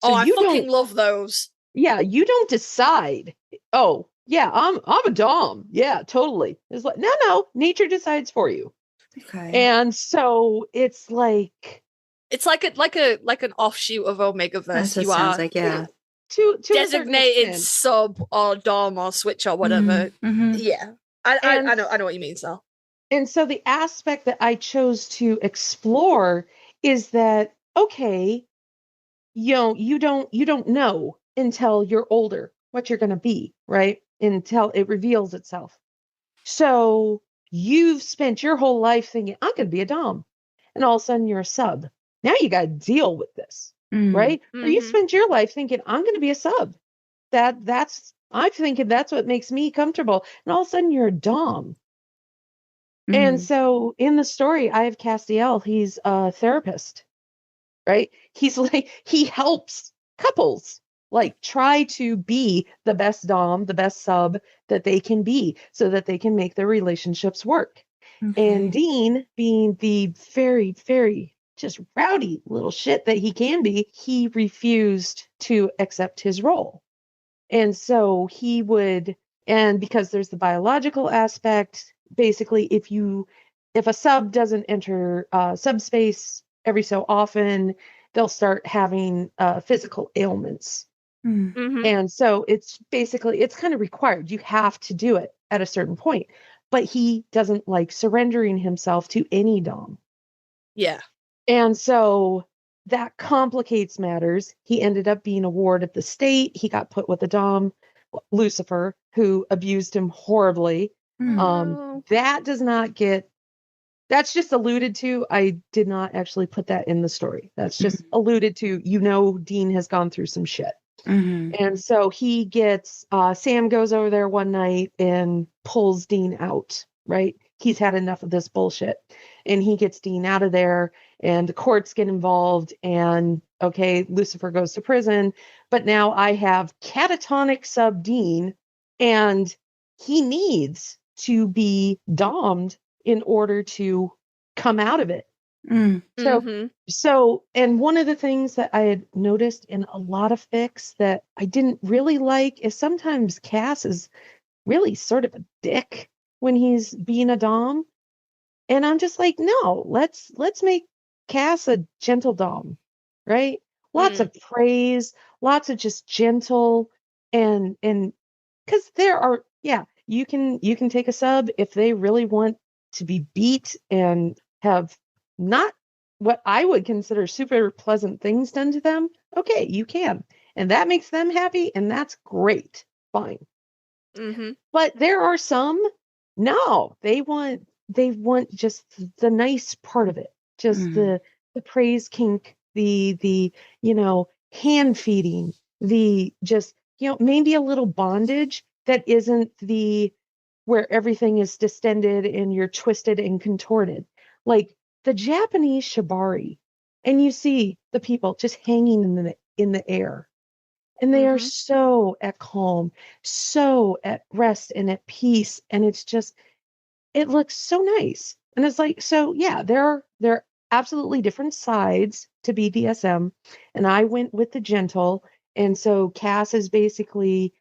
So I fucking love those. Yeah, you don't decide. Oh, yeah, I'm a dom. Yeah, totally. It's like, no, nature decides for you. Okay. And so it's like an offshoot of Omegaverse. That sounds like, yeah. To designated sub or dom or switch or whatever. Yeah. I know what you mean, Sal. And so the aspect that I chose to explore is that, okay, you don't know until you're older what you're going to be, right? Until it reveals itself. So you've spent your whole life thinking, I'm going to be a dom. And all of a sudden you're a sub. Now you got to deal with this, right? Or you spent your life thinking, I'm going to be a sub. I'm thinking that's what makes me comfortable. And all of a sudden you're a dom. And so in the story, I have Castiel. He's a therapist, right? He's like, he helps couples like try to be the best dom, the best sub that they can be so that they can make their relationships work. And Dean, being the very, very just rowdy little shit that he can be, he refused to accept his role. And so he would, and because there's the biological aspect, basically if a sub doesn't enter subspace every so often, they'll start having physical ailments. And so it's kind of required. You have to do it at a certain point. But he doesn't like surrendering himself to any dom. Yeah. And so that complicates matters. He ended up being a ward of the state. He got put with a dom, Lucifer, who abused him horribly. That does not get, that's just alluded to. I did not actually put that in the story. That's just alluded to, Dean has gone through some shit. And so he gets, Sam goes over there one night and pulls Dean out, right? He's had enough of this bullshit. And he gets Dean out of there, and the courts get involved, and okay, Lucifer goes to prison. But now I have catatonic sub Dean, and he needs to be dommed in order to come out of it. So, and one of the things that I had noticed in a lot of fics that I didn't really like is sometimes Cass is really sort of a dick when he's being a dom. And I'm just like, no, let's make Cass a gentle dom, right? Lots of praise, lots of just gentle and because there are, you can take a sub if they really want to be beat and have not what I would consider super pleasant things done to them, okay, you can. And that makes them happy, and that's great. Fine. Mm-hmm. But there are some, no, they want just the nice part of it. Just the praise kink, the hand feeding, the just, maybe a little bondage that isn't the where everything is distended and you're twisted and contorted. Like the Japanese shibari, and you see the people just hanging in the air. And they are so at calm, so at rest and at peace. And it's just, it looks so nice. And it's like, so yeah, there are absolutely different sides to BDSM. And I went with the gentle. And so Cass is basically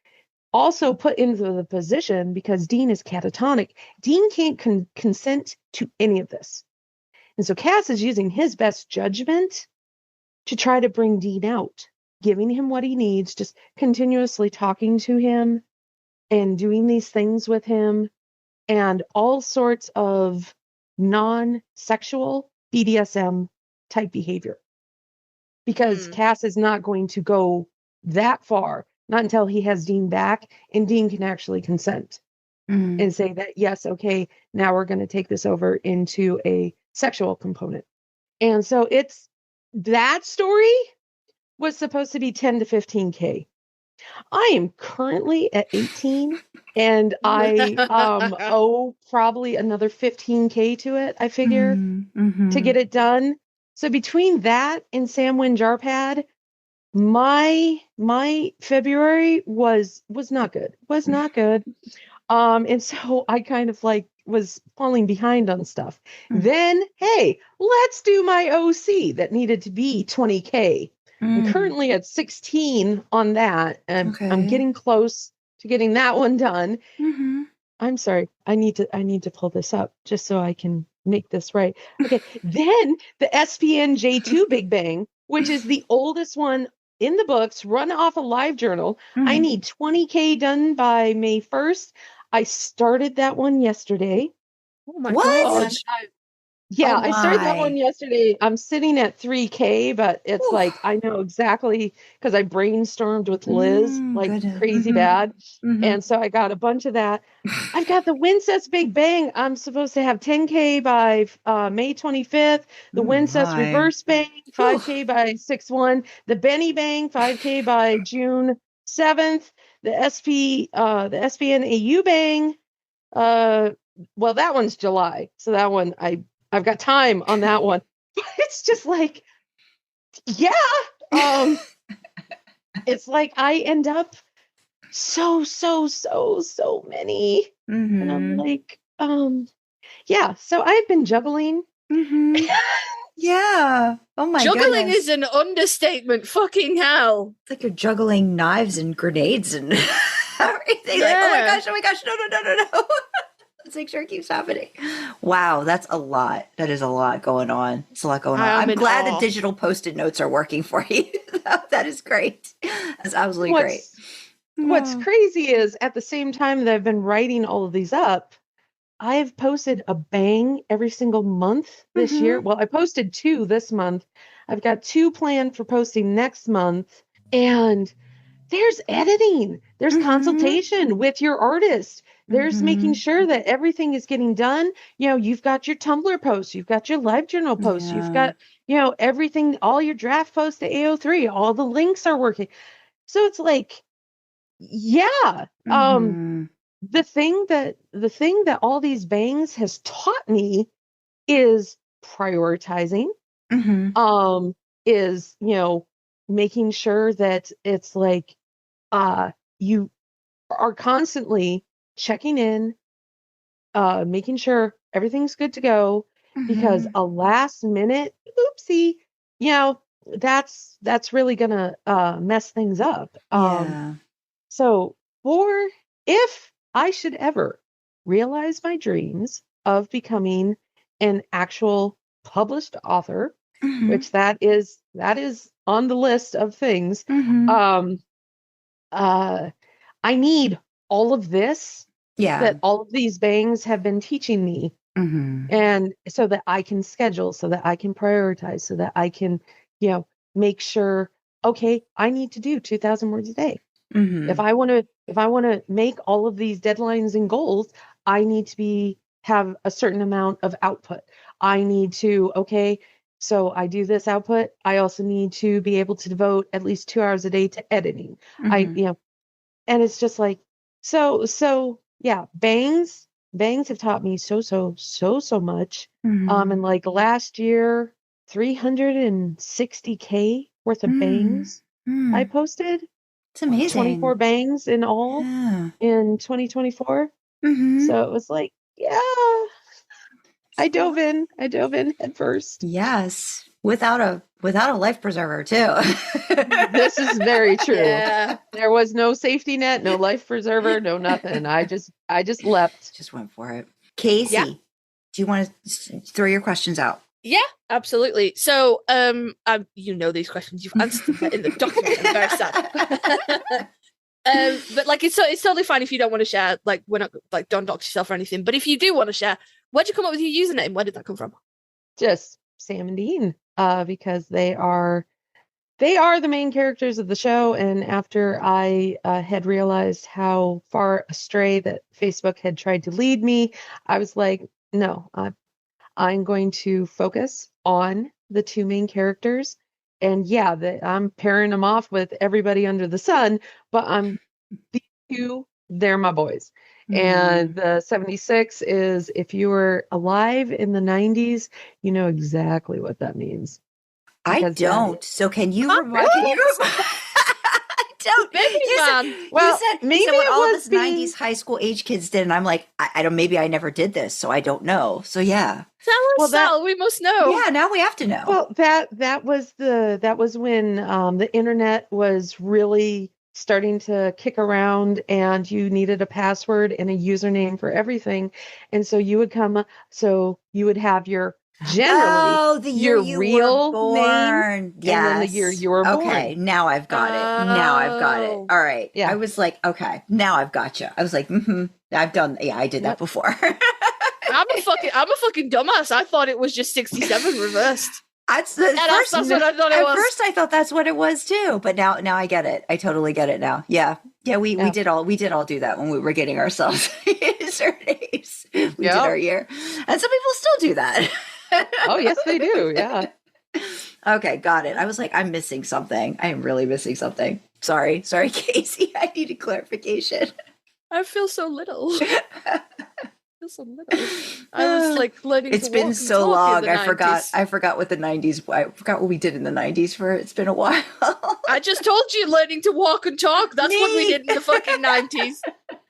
also put into the position because Dean is catatonic. Dean can't consent to any of this. And so Cass is using his best judgment to try to bring Dean out, giving him what he needs, just continuously talking to him and doing these things with him and all sorts of non-sexual BDSM type behavior. Because Cass is not going to go that far, not until he has Dean back and Dean can actually consent and say that, yes, okay, now we're going to take this over into a sexual component. And so that story was supposed to be 10 to 15K. I am currently at 18 and I owe probably another 15K to it, I figure, to get it done. So between that and SamWinJarPad, my February was not good. Was not good. And so I kind of like was falling behind on stuff. Then, hey, let's do my OC that needed to be 20K. I'm currently at 16 on that, and I'm getting close to getting that one done. I'm sorry, I need to pull this up just so I can make this right. Okay, then the SPN J2 Big Bang, which is the oldest one in the books, run off a live journal. I need 20K done by May 1st. I started that one yesterday. Oh my God. Yeah, I started that one yesterday. I'm sitting at 3K, but it's like, I know exactly because I brainstormed with Liz like crazy bad. And so I got a bunch of that. I've got the Wincest Big Bang. I'm supposed to have 10K by May 25th. The Wincest Reverse Bang, 5K by 6/1. The Benny Bang, 5K by June 7th. The SPN AU Bang. Well, that one's July. So that one I've got time on that one. But it's just like, yeah. It's like I end up so many. And I'm like, yeah. So I've been juggling. Yeah. Oh my god. Juggling is an understatement. Fucking hell. It's like you're juggling knives and grenades and everything. Like, oh my gosh, no. Let's make sure it keeps happening. Wow, that's a lot. That is a lot going on. It's a lot going on. I'm glad the digital Post-it notes are working for you. That is great. That's absolutely great. What's crazy is at the same time that I've been writing all of these up, I've posted a bang every single month this year. Well, I posted 2 this month. I've got 2 planned for posting next month. And there's editing. There's consultation with your artist. There's making sure that everything is getting done. You've got your Tumblr posts. You've got your live journal posts. You've got, everything, all your draft posts to AO3. All the links are working. So it's like, yeah. The thing that all these bangs has taught me is prioritizing. Is, making sure that it's like, you are constantly checking in, making sure everything's good to go, because a last minute oopsie, that's really gonna mess things up. So if I should ever realize my dreams of becoming an actual published author, which that is on the list of things, I need all of this that all of these bangs have been teaching me And so that I can schedule, so that I can prioritize, so that I can, make sure, okay, I need to do 2,000 words a day. If I want to make all of these deadlines and goals, I need to have a certain amount of output. I need to, okay, so I do this output. I also need to be able to devote at least 2 hours a day to editing. And it's just like, so yeah, bangs have taught me so much. And like last year, 360K worth of bangs I posted. It's amazing. 24 bangs in all in 2024. So it was like, yeah, I dove in head first. Yes. Without a life preserver too. This is very true. Yeah. There was no safety net, no life preserver, no nothing. I just leapt. Just went for it. Kasey, Yeah. do you want to throw your questions out? Yeah, absolutely. So, you know these questions. You've answered them in the document. I'm very sad. But like, it's totally fine if you don't want to share. Like, we're not like, don't dox yourself or anything. But if you do want to share, where'd you come up with your username? Where did that come from? Just Sam and Dean, because they are the main characters of the show. And after I had realized how far astray that Facebook had tried to lead me, I was like, no, I'm going to focus on the two main characters. And yeah, I'm pairing them off with everybody under the sun, but these two, they're my boys. And the 76 is, if you were alive in the 90s, you know exactly what that means. I don't. So can you remind me? I don't. Well, you said maybe what it all of was us 90s high school age kids did, and I'm like, I don't. Maybe I never did this, so I don't know. So yeah. Tell us, Sal. We must know. Yeah, now we have to know. Well, that was when the internet was really starting to kick around, and you needed a password and a username for everything, and so you would have your your real name, and then the year you were born. Okay, now I've got it. Now I've got it. All right. Yeah. I was like, okay, now I've got you. I was like, I've done. Yeah, I did that before. I'm a fucking dumbass. I thought it was just 67 reversed. That's what I thought it was. At first, I thought that's what it was too, but now I get it. I totally get it now. Yeah. We did all do that when we were getting ourselves usernames. We did our year, and some people still do that. Oh yes, they do. Yeah. Okay, got it. I was like, I'm missing something. I am really missing something. Sorry, Kasey. I needed clarification. I feel so little. I was like learning. It's been so long. I forgot what the 90s. I forgot what we did in the 90s. It's been a while. I just told you, learning to walk and talk. That's what we did in the fucking 90s.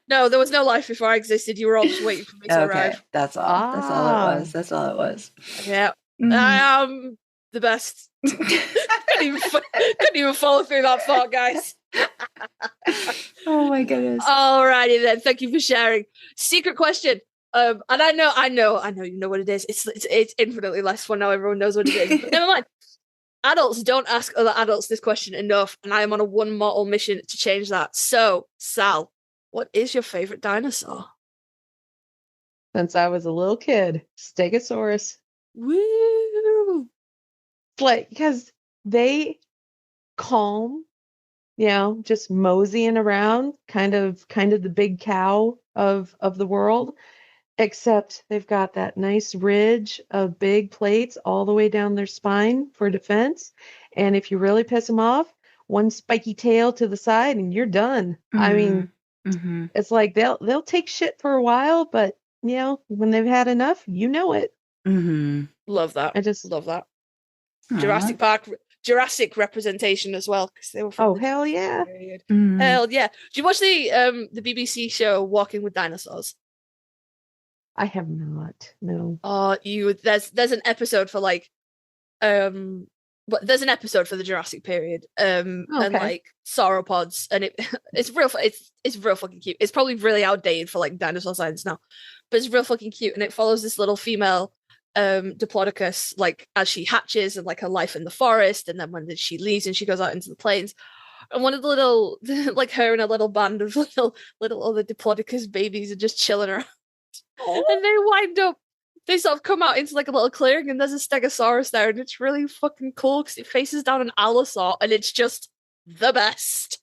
No, there was no life before I existed. You were all just waiting for me to arrive. That's all. That's all it was. Yeah. I am the best. couldn't even follow through that thought, guys. Oh my goodness. Alrighty then. Thank you for sharing. Secret question. And I know you know what it is. It's infinitely less fun now. Everyone knows what it is. But never mind. Adults don't ask other adults this question enough, and I am on a one mortal mission to change that. So, Sal, what is your favorite dinosaur? Since I was a little kid, Stegosaurus. Woo! Like, because they calm, just moseying around, kind of the big cow of the world. Except they've got that nice ridge of big plates all the way down their spine for defense. And if you really piss them off, one spiky tail to the side and you're done. I mean, it's like they'll take shit for a while, but when they've had enough, it. Love that. I just love that. Jurassic Park, Jurassic representation as well, because they were from hell yeah. Hell yeah. Did you watch the BBC show Walking with Dinosaurs? I have not. No. There's an episode for there's an episode for the Jurassic period, and like sauropods, and it's real fucking cute. It's probably really outdated for like dinosaur science now, but it's real fucking cute, and it follows this little female Diplodocus, like as she hatches and like her life in the forest, and then when she leaves and she goes out into the plains, and one of the little like her and a little band of little other Diplodocus babies are just chilling around. And they wind up they sort of come out into like a little clearing, and there's a stegosaurus there, and it's really fucking cool because it faces down an allosaur, and it's just the best.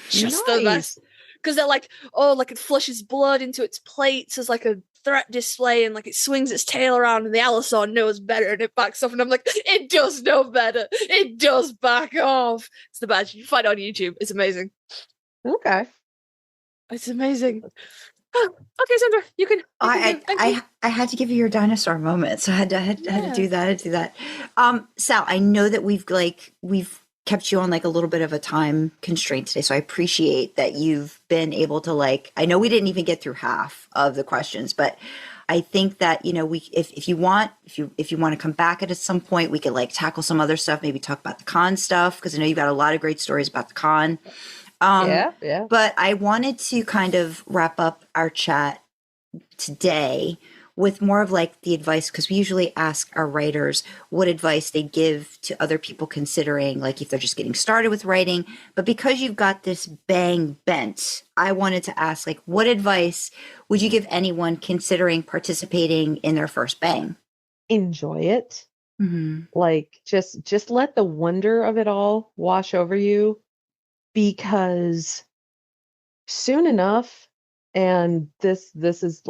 Just the best. Because they're like, oh, like it flushes blood into its plates as like a threat display, and like it swings its tail around, and the allosaur knows better, and it backs off, and I'm like, it does know better. It does back off. It's the best. You can find it on YouTube. It's amazing. Okay. It's amazing. Oh, okay, Sandra, you can. I had to give you your dinosaur moment, so I had to do that. Sal, I know that we've kept you on like a little bit of a time constraint today, so I appreciate that you've been able to like. I know we didn't even get through half of the questions, but I think that if you want to come back at some point, we could like tackle some other stuff, maybe talk about the con stuff, because I know you've got a lot of great stories about the con. Yeah. But I wanted to kind of wrap up our chat today with more of like the advice, because we usually ask our writers what advice they give to other people considering, like if they're just getting started with writing. But because you've got this bang bent, I wanted to ask, like, what advice would you give anyone considering participating in their first bang? Enjoy it. Mm-hmm. Like just let the wonder of it all wash over you, because soon enough, and this is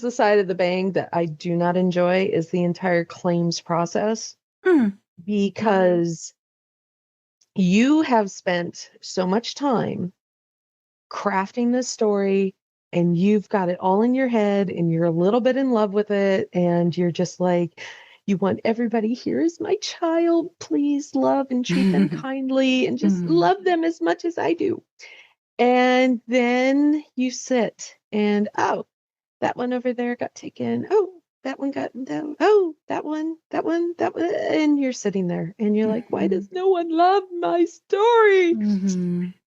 the side of the bang that I do not enjoy, is the entire claims process. Because you have spent so much time crafting this story, and you've got it all in your head, and you're a little bit in love with it, and you're just like, you want everybody here as my child. Please love and treat them kindly, and just love them as much as I do. And then you sit and, oh, that one over there got taken. Oh, that one got down. Oh, that one. And you're sitting there and you're like, why does no one love my story?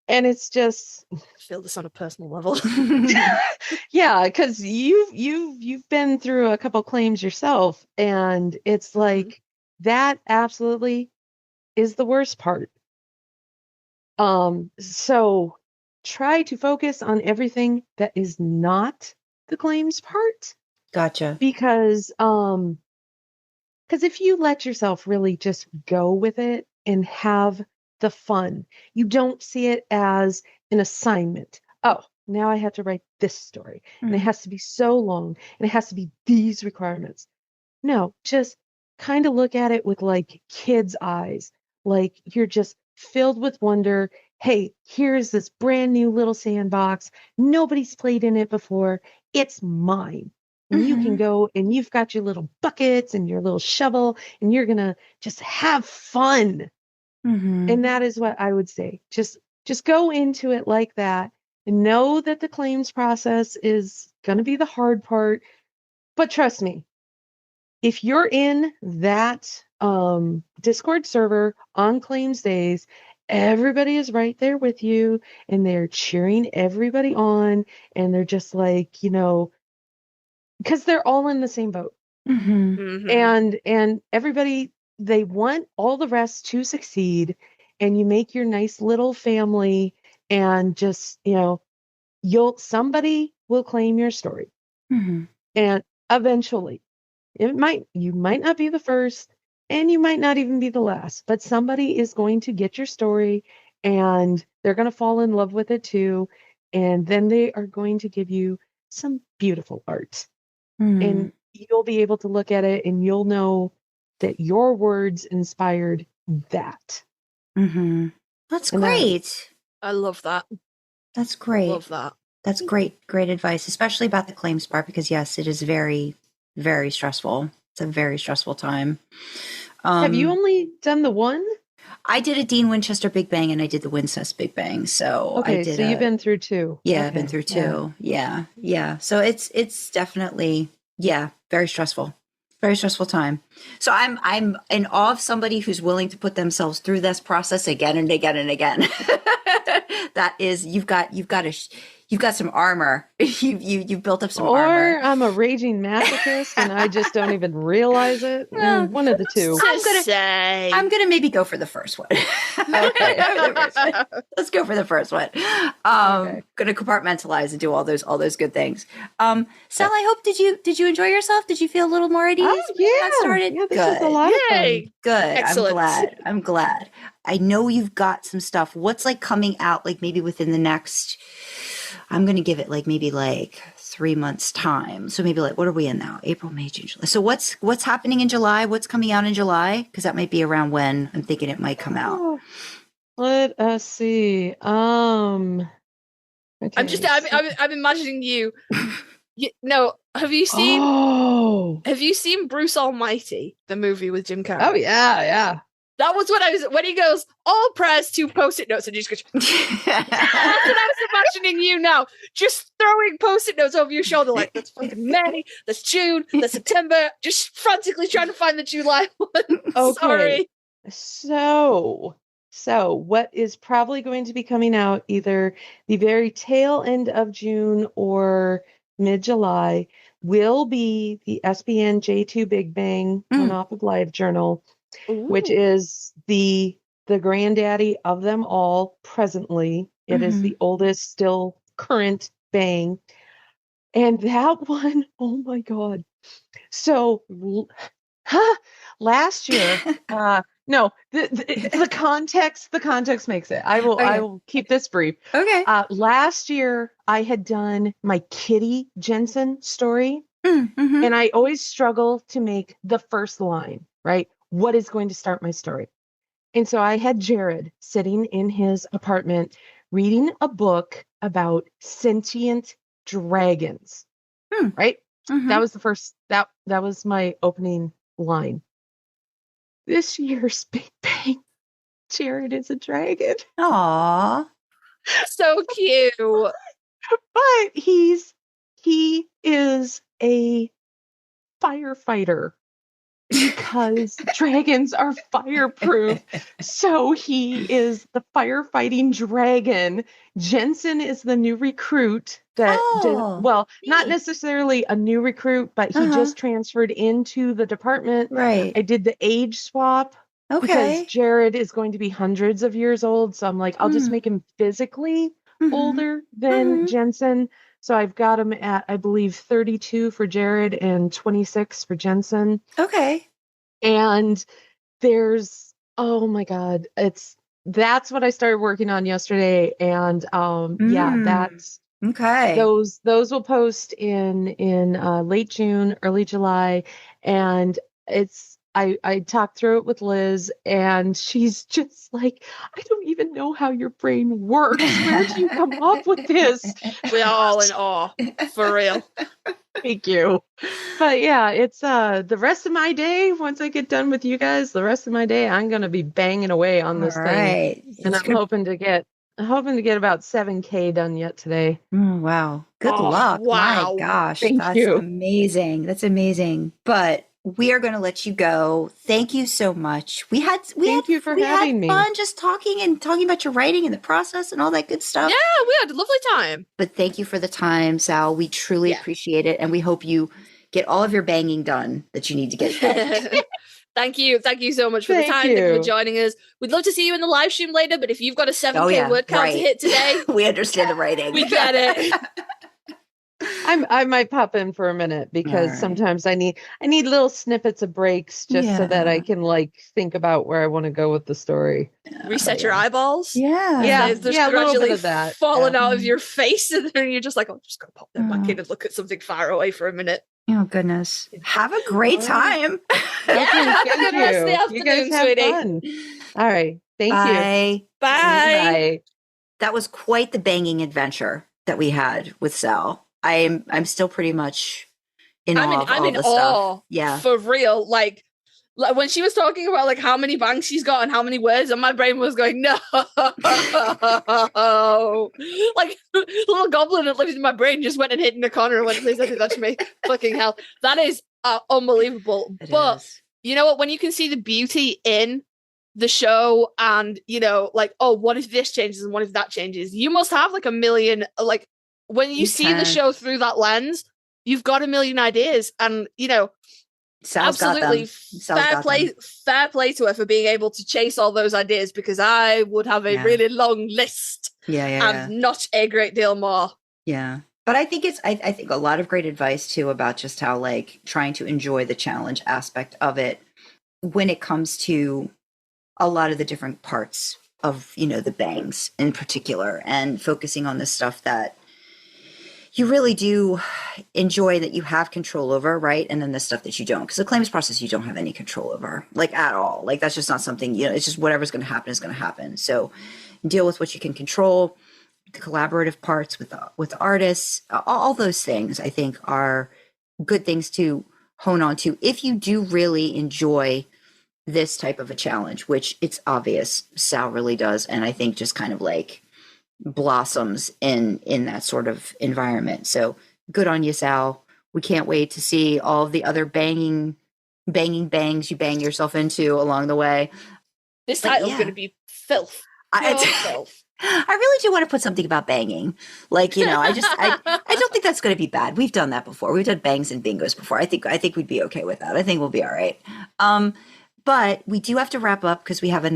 And it's just, I feel this on a personal level. yeah, because you've been through a couple claims yourself, and it's like that absolutely is the worst part. So try to focus on everything that is not the claims part. Gotcha. Because if you let yourself really just go with it and have the fun, you don't see it as an assignment. Oh, now I have to write this story, and it has to be so long, and it has to be these requirements. No, just kind of look at it with like kids' eyes, like you're just filled with wonder. Hey, here's this brand new little sandbox. Nobody's played in it before. It's mine. And you can go, and you've got your little buckets and your little shovel, and you're going to just have fun. And that is what I would say. Just go into it like that, and know that the claims process is going to be the hard part. But trust me, if you're in that Discord server on claims days, everybody is right there with you, and they're cheering everybody on, and they're just like, because they're all in the same boat. And everybody, they want all the rest to succeed, and you make your nice little family, and just, somebody will claim your story. And eventually you might not be the first, and you might not even be the last, but somebody is going to get your story, and they're going to fall in love with it too. And then they are going to give you some beautiful art. And you'll be able to look at it, and you'll know that your words inspired that. That's great. I love that. That's great. Love that. That's great advice, especially about the claims part, because yes, it is very, very stressful. It's a very stressful time. Have you only done the one? I did a Dean Winchester Big Bang, and I did the Wincest Big Bang. So okay, I did. So you've been through two. Yeah, okay. I've been through two. Yeah. So it's definitely very stressful. Very stressful time. So I'm in awe of somebody who's willing to put themselves through this process again and again and again. That is, you've got you've got some armor. You've built up some Or armor. I'm a raging masochist and I just don't even realize it. Well, One of the two. I'm gonna maybe go for the first one. Okay. Let's go for the first one. Okay. Gonna compartmentalize and do all those good things. Sal, I hope did you enjoy yourself? Did you feel a little more at ease? Oh, when you got started? yeah, this was a lot of fun. Yay! Good. Excellent. I'm glad. I know you've got some stuff. What's like coming out like maybe within the next, I'm going to give it like maybe like 3 months time. So maybe like, what are we in now? April, May, June, July. So what's happening in July? What's coming out in July? Because that might be around when I'm thinking it might come out. Oh, let us see. I'm imagining you. No, have you seen Bruce Almighty, the movie with Jim Carrey? Oh yeah. That was when he goes, all prayers to post-it notes, and you just go, that's what I was imagining you now. Just throwing post-it notes over your shoulder, like, that's fucking May, that's June, that's September, just frantically trying to find the July one. Okay. Sorry. So what is probably going to be coming out either the very tail end of June or mid-July will be the SPN J2 Big Bang one-off of Live Journal, which is the granddaddy of them all presently. It is the oldest still current bang. And that one, oh my God. So last year, no, the context makes it. I will keep this brief. Okay. Last year I had done my Kitty Jensen story, and I always struggle to make the first line, right? What is going to start my story? And so I had Jared sitting in his apartment reading a book about sentient dragons, right? That was the first, that was my opening line. This year's Big Bang, Jared is a dragon. Aww. So cute. But he is a firefighter because dragons are fireproof. So he is the firefighting dragon. Jensen is the new recruit that not necessarily a new recruit, but he just transferred into the department. Right. I did the age swap. Okay. Because Jared is going to be hundreds of years old. So I'm like, I'll just make him physically older than Jensen. So I've got him at, I believe, 32 for Jared and 26 for Jensen. Okay. And there's, oh my God, that's what I started working on yesterday. And that's okay. Those will post in late June, early July. And I talked through it with Liz, and she's just like, I don't even know how your brain works. Where do you come up with this? We're all in awe, for real. Thank you. But yeah, it's the rest of my day, once I get done with you guys, the rest of my day, I'm going to be banging away on this thing. And I'm hoping to get about 7K done yet today. Wow. Good luck. Wow. My gosh. Thank you. Amazing. That's amazing. But we are going to let you go. Thank you so much. Thank you for having me. Fun just talking about your writing and the process and all that good stuff. Yeah, we had a lovely time. But thank you for the time, Sal. We truly appreciate it. And we hope you get all of your banging done that you need to get done. Thank you. Thank you so much for the time. Thank you for joining us. We'd love to see you in the live stream later, but if you've got a 7K word count to hit today, we understand the writing. We get it. I might pop in for a minute because sometimes I need little snippets of breaks just so that I can think about where I want to go with the story. Reset your eyeballs. Yeah. There's a little bit of that falling out of your face, and then you're just like, I'm just gonna pop them back in and look at something far away for a minute. Oh goodness! Have a great time. Have a good rest of the afternoon, you guys have sweetie. Fun. All right. Thank you. Bye. That was quite the banging adventure that we had with Sal. I'm still pretty much in awe of all the stuff. Yeah, for real. Like when she was talking about how many bangs she's got and how many words, and my brain was going, no. Like little goblin that lives in my brain just went and hid in the corner and went, please don't do that to me. Fucking hell. That is unbelievable. But you know what? When you can see the beauty in the show and, what if this changes and what if that changes? You must have a million, when you see the show through that lens, you've got a million ideas, and Sal's absolutely fair play to her for being able to chase all those ideas, because I would have a really long list and not a great deal more. Yeah. But I think I think a lot of great advice too about just how like trying to enjoy the challenge aspect of it when it comes to a lot of the different parts of, the bangs in particular, and focusing on the stuff that you really do enjoy, that you have control over, right? And then the stuff that you don't, because the claims process you don't have any control over, like at all. Like that's just not something, it's just whatever's going to happen is going to happen. So deal with what you can control. The collaborative parts with the artists, all those things I think are good things to hone on to if you do really enjoy this type of a challenge, which it's obvious Sal really does, and I think just kind of like blossoms in that sort of environment. So good on you, Sal. We can't wait to see all of the other banging bangs you bang yourself into along the way. This title's going to be filth. Filth. I really do want to put something about banging. Like, I don't think that's going to be bad. We've done that before. We've done bangs and bingos before. I think we'd be okay with that. I think we'll be all right. But we do have to wrap up because we have a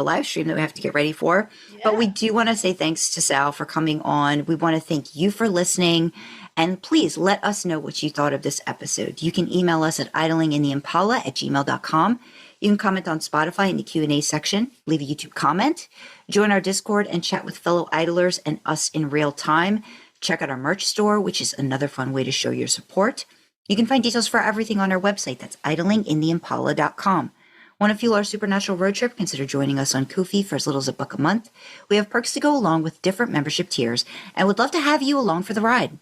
live stream that we have to get ready for. Yeah. But we do want to say thanks to Sal for coming on. We want to thank you for listening. And please let us know what you thought of this episode. You can email us at idlingintheimpala@gmail.com. You can comment on Spotify in the Q&A section, leave a YouTube comment, join our Discord and chat with fellow idlers and us in real time. Check out our merch store, which is another fun way to show your support. You can find details for everything on our website. That's idlingintheimpala.com. Want to fuel our supernatural road trip? Consider joining us on Ko-fi for as little as $1 a month. We have perks to go along with different membership tiers and would love to have you along for the ride.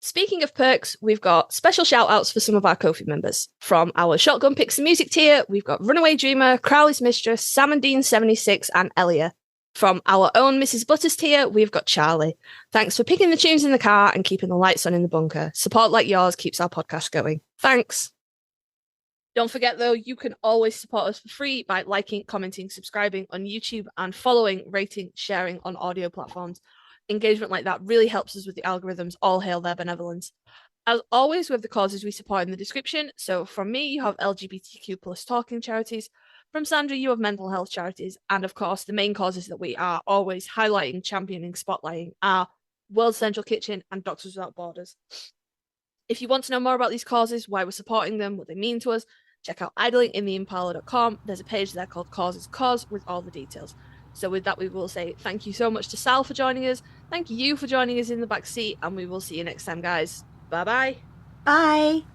Speaking of perks, we've got special shout-outs for some of our Ko-fi members. From our Shotgun Picks and Music tier, we've got Runaway Dreamer, Crowley's Mistress, SamandDean76, and Elia. From our own Mrs. Butters tier, we've got Charlie. Thanks for picking the tunes in the car and keeping the lights on in the bunker. Support like yours keeps our podcast going. Thanks. Don't forget, though, you can always support us for free by liking, commenting, subscribing on YouTube, and following, rating, sharing on audio platforms. Engagement like that really helps us with the algorithms. All hail their benevolence. As always, we have the causes we support in the description. So from me, you have LGBTQ plus talking charities. From Sandra, you have mental health charities. And of course, the main causes that we are always highlighting, championing, spotlighting are World Central Kitchen and Doctors Without Borders. If you want to know more about these causes, why we're supporting them, what they mean to us, check out idlingintheimpala.com. There's a page there called Causes Cause with all the details. So with that, we will say thank you so much to Sal for joining us. Thank you for joining us in the back seat, and we will see you next time, guys. Bye-bye. Bye.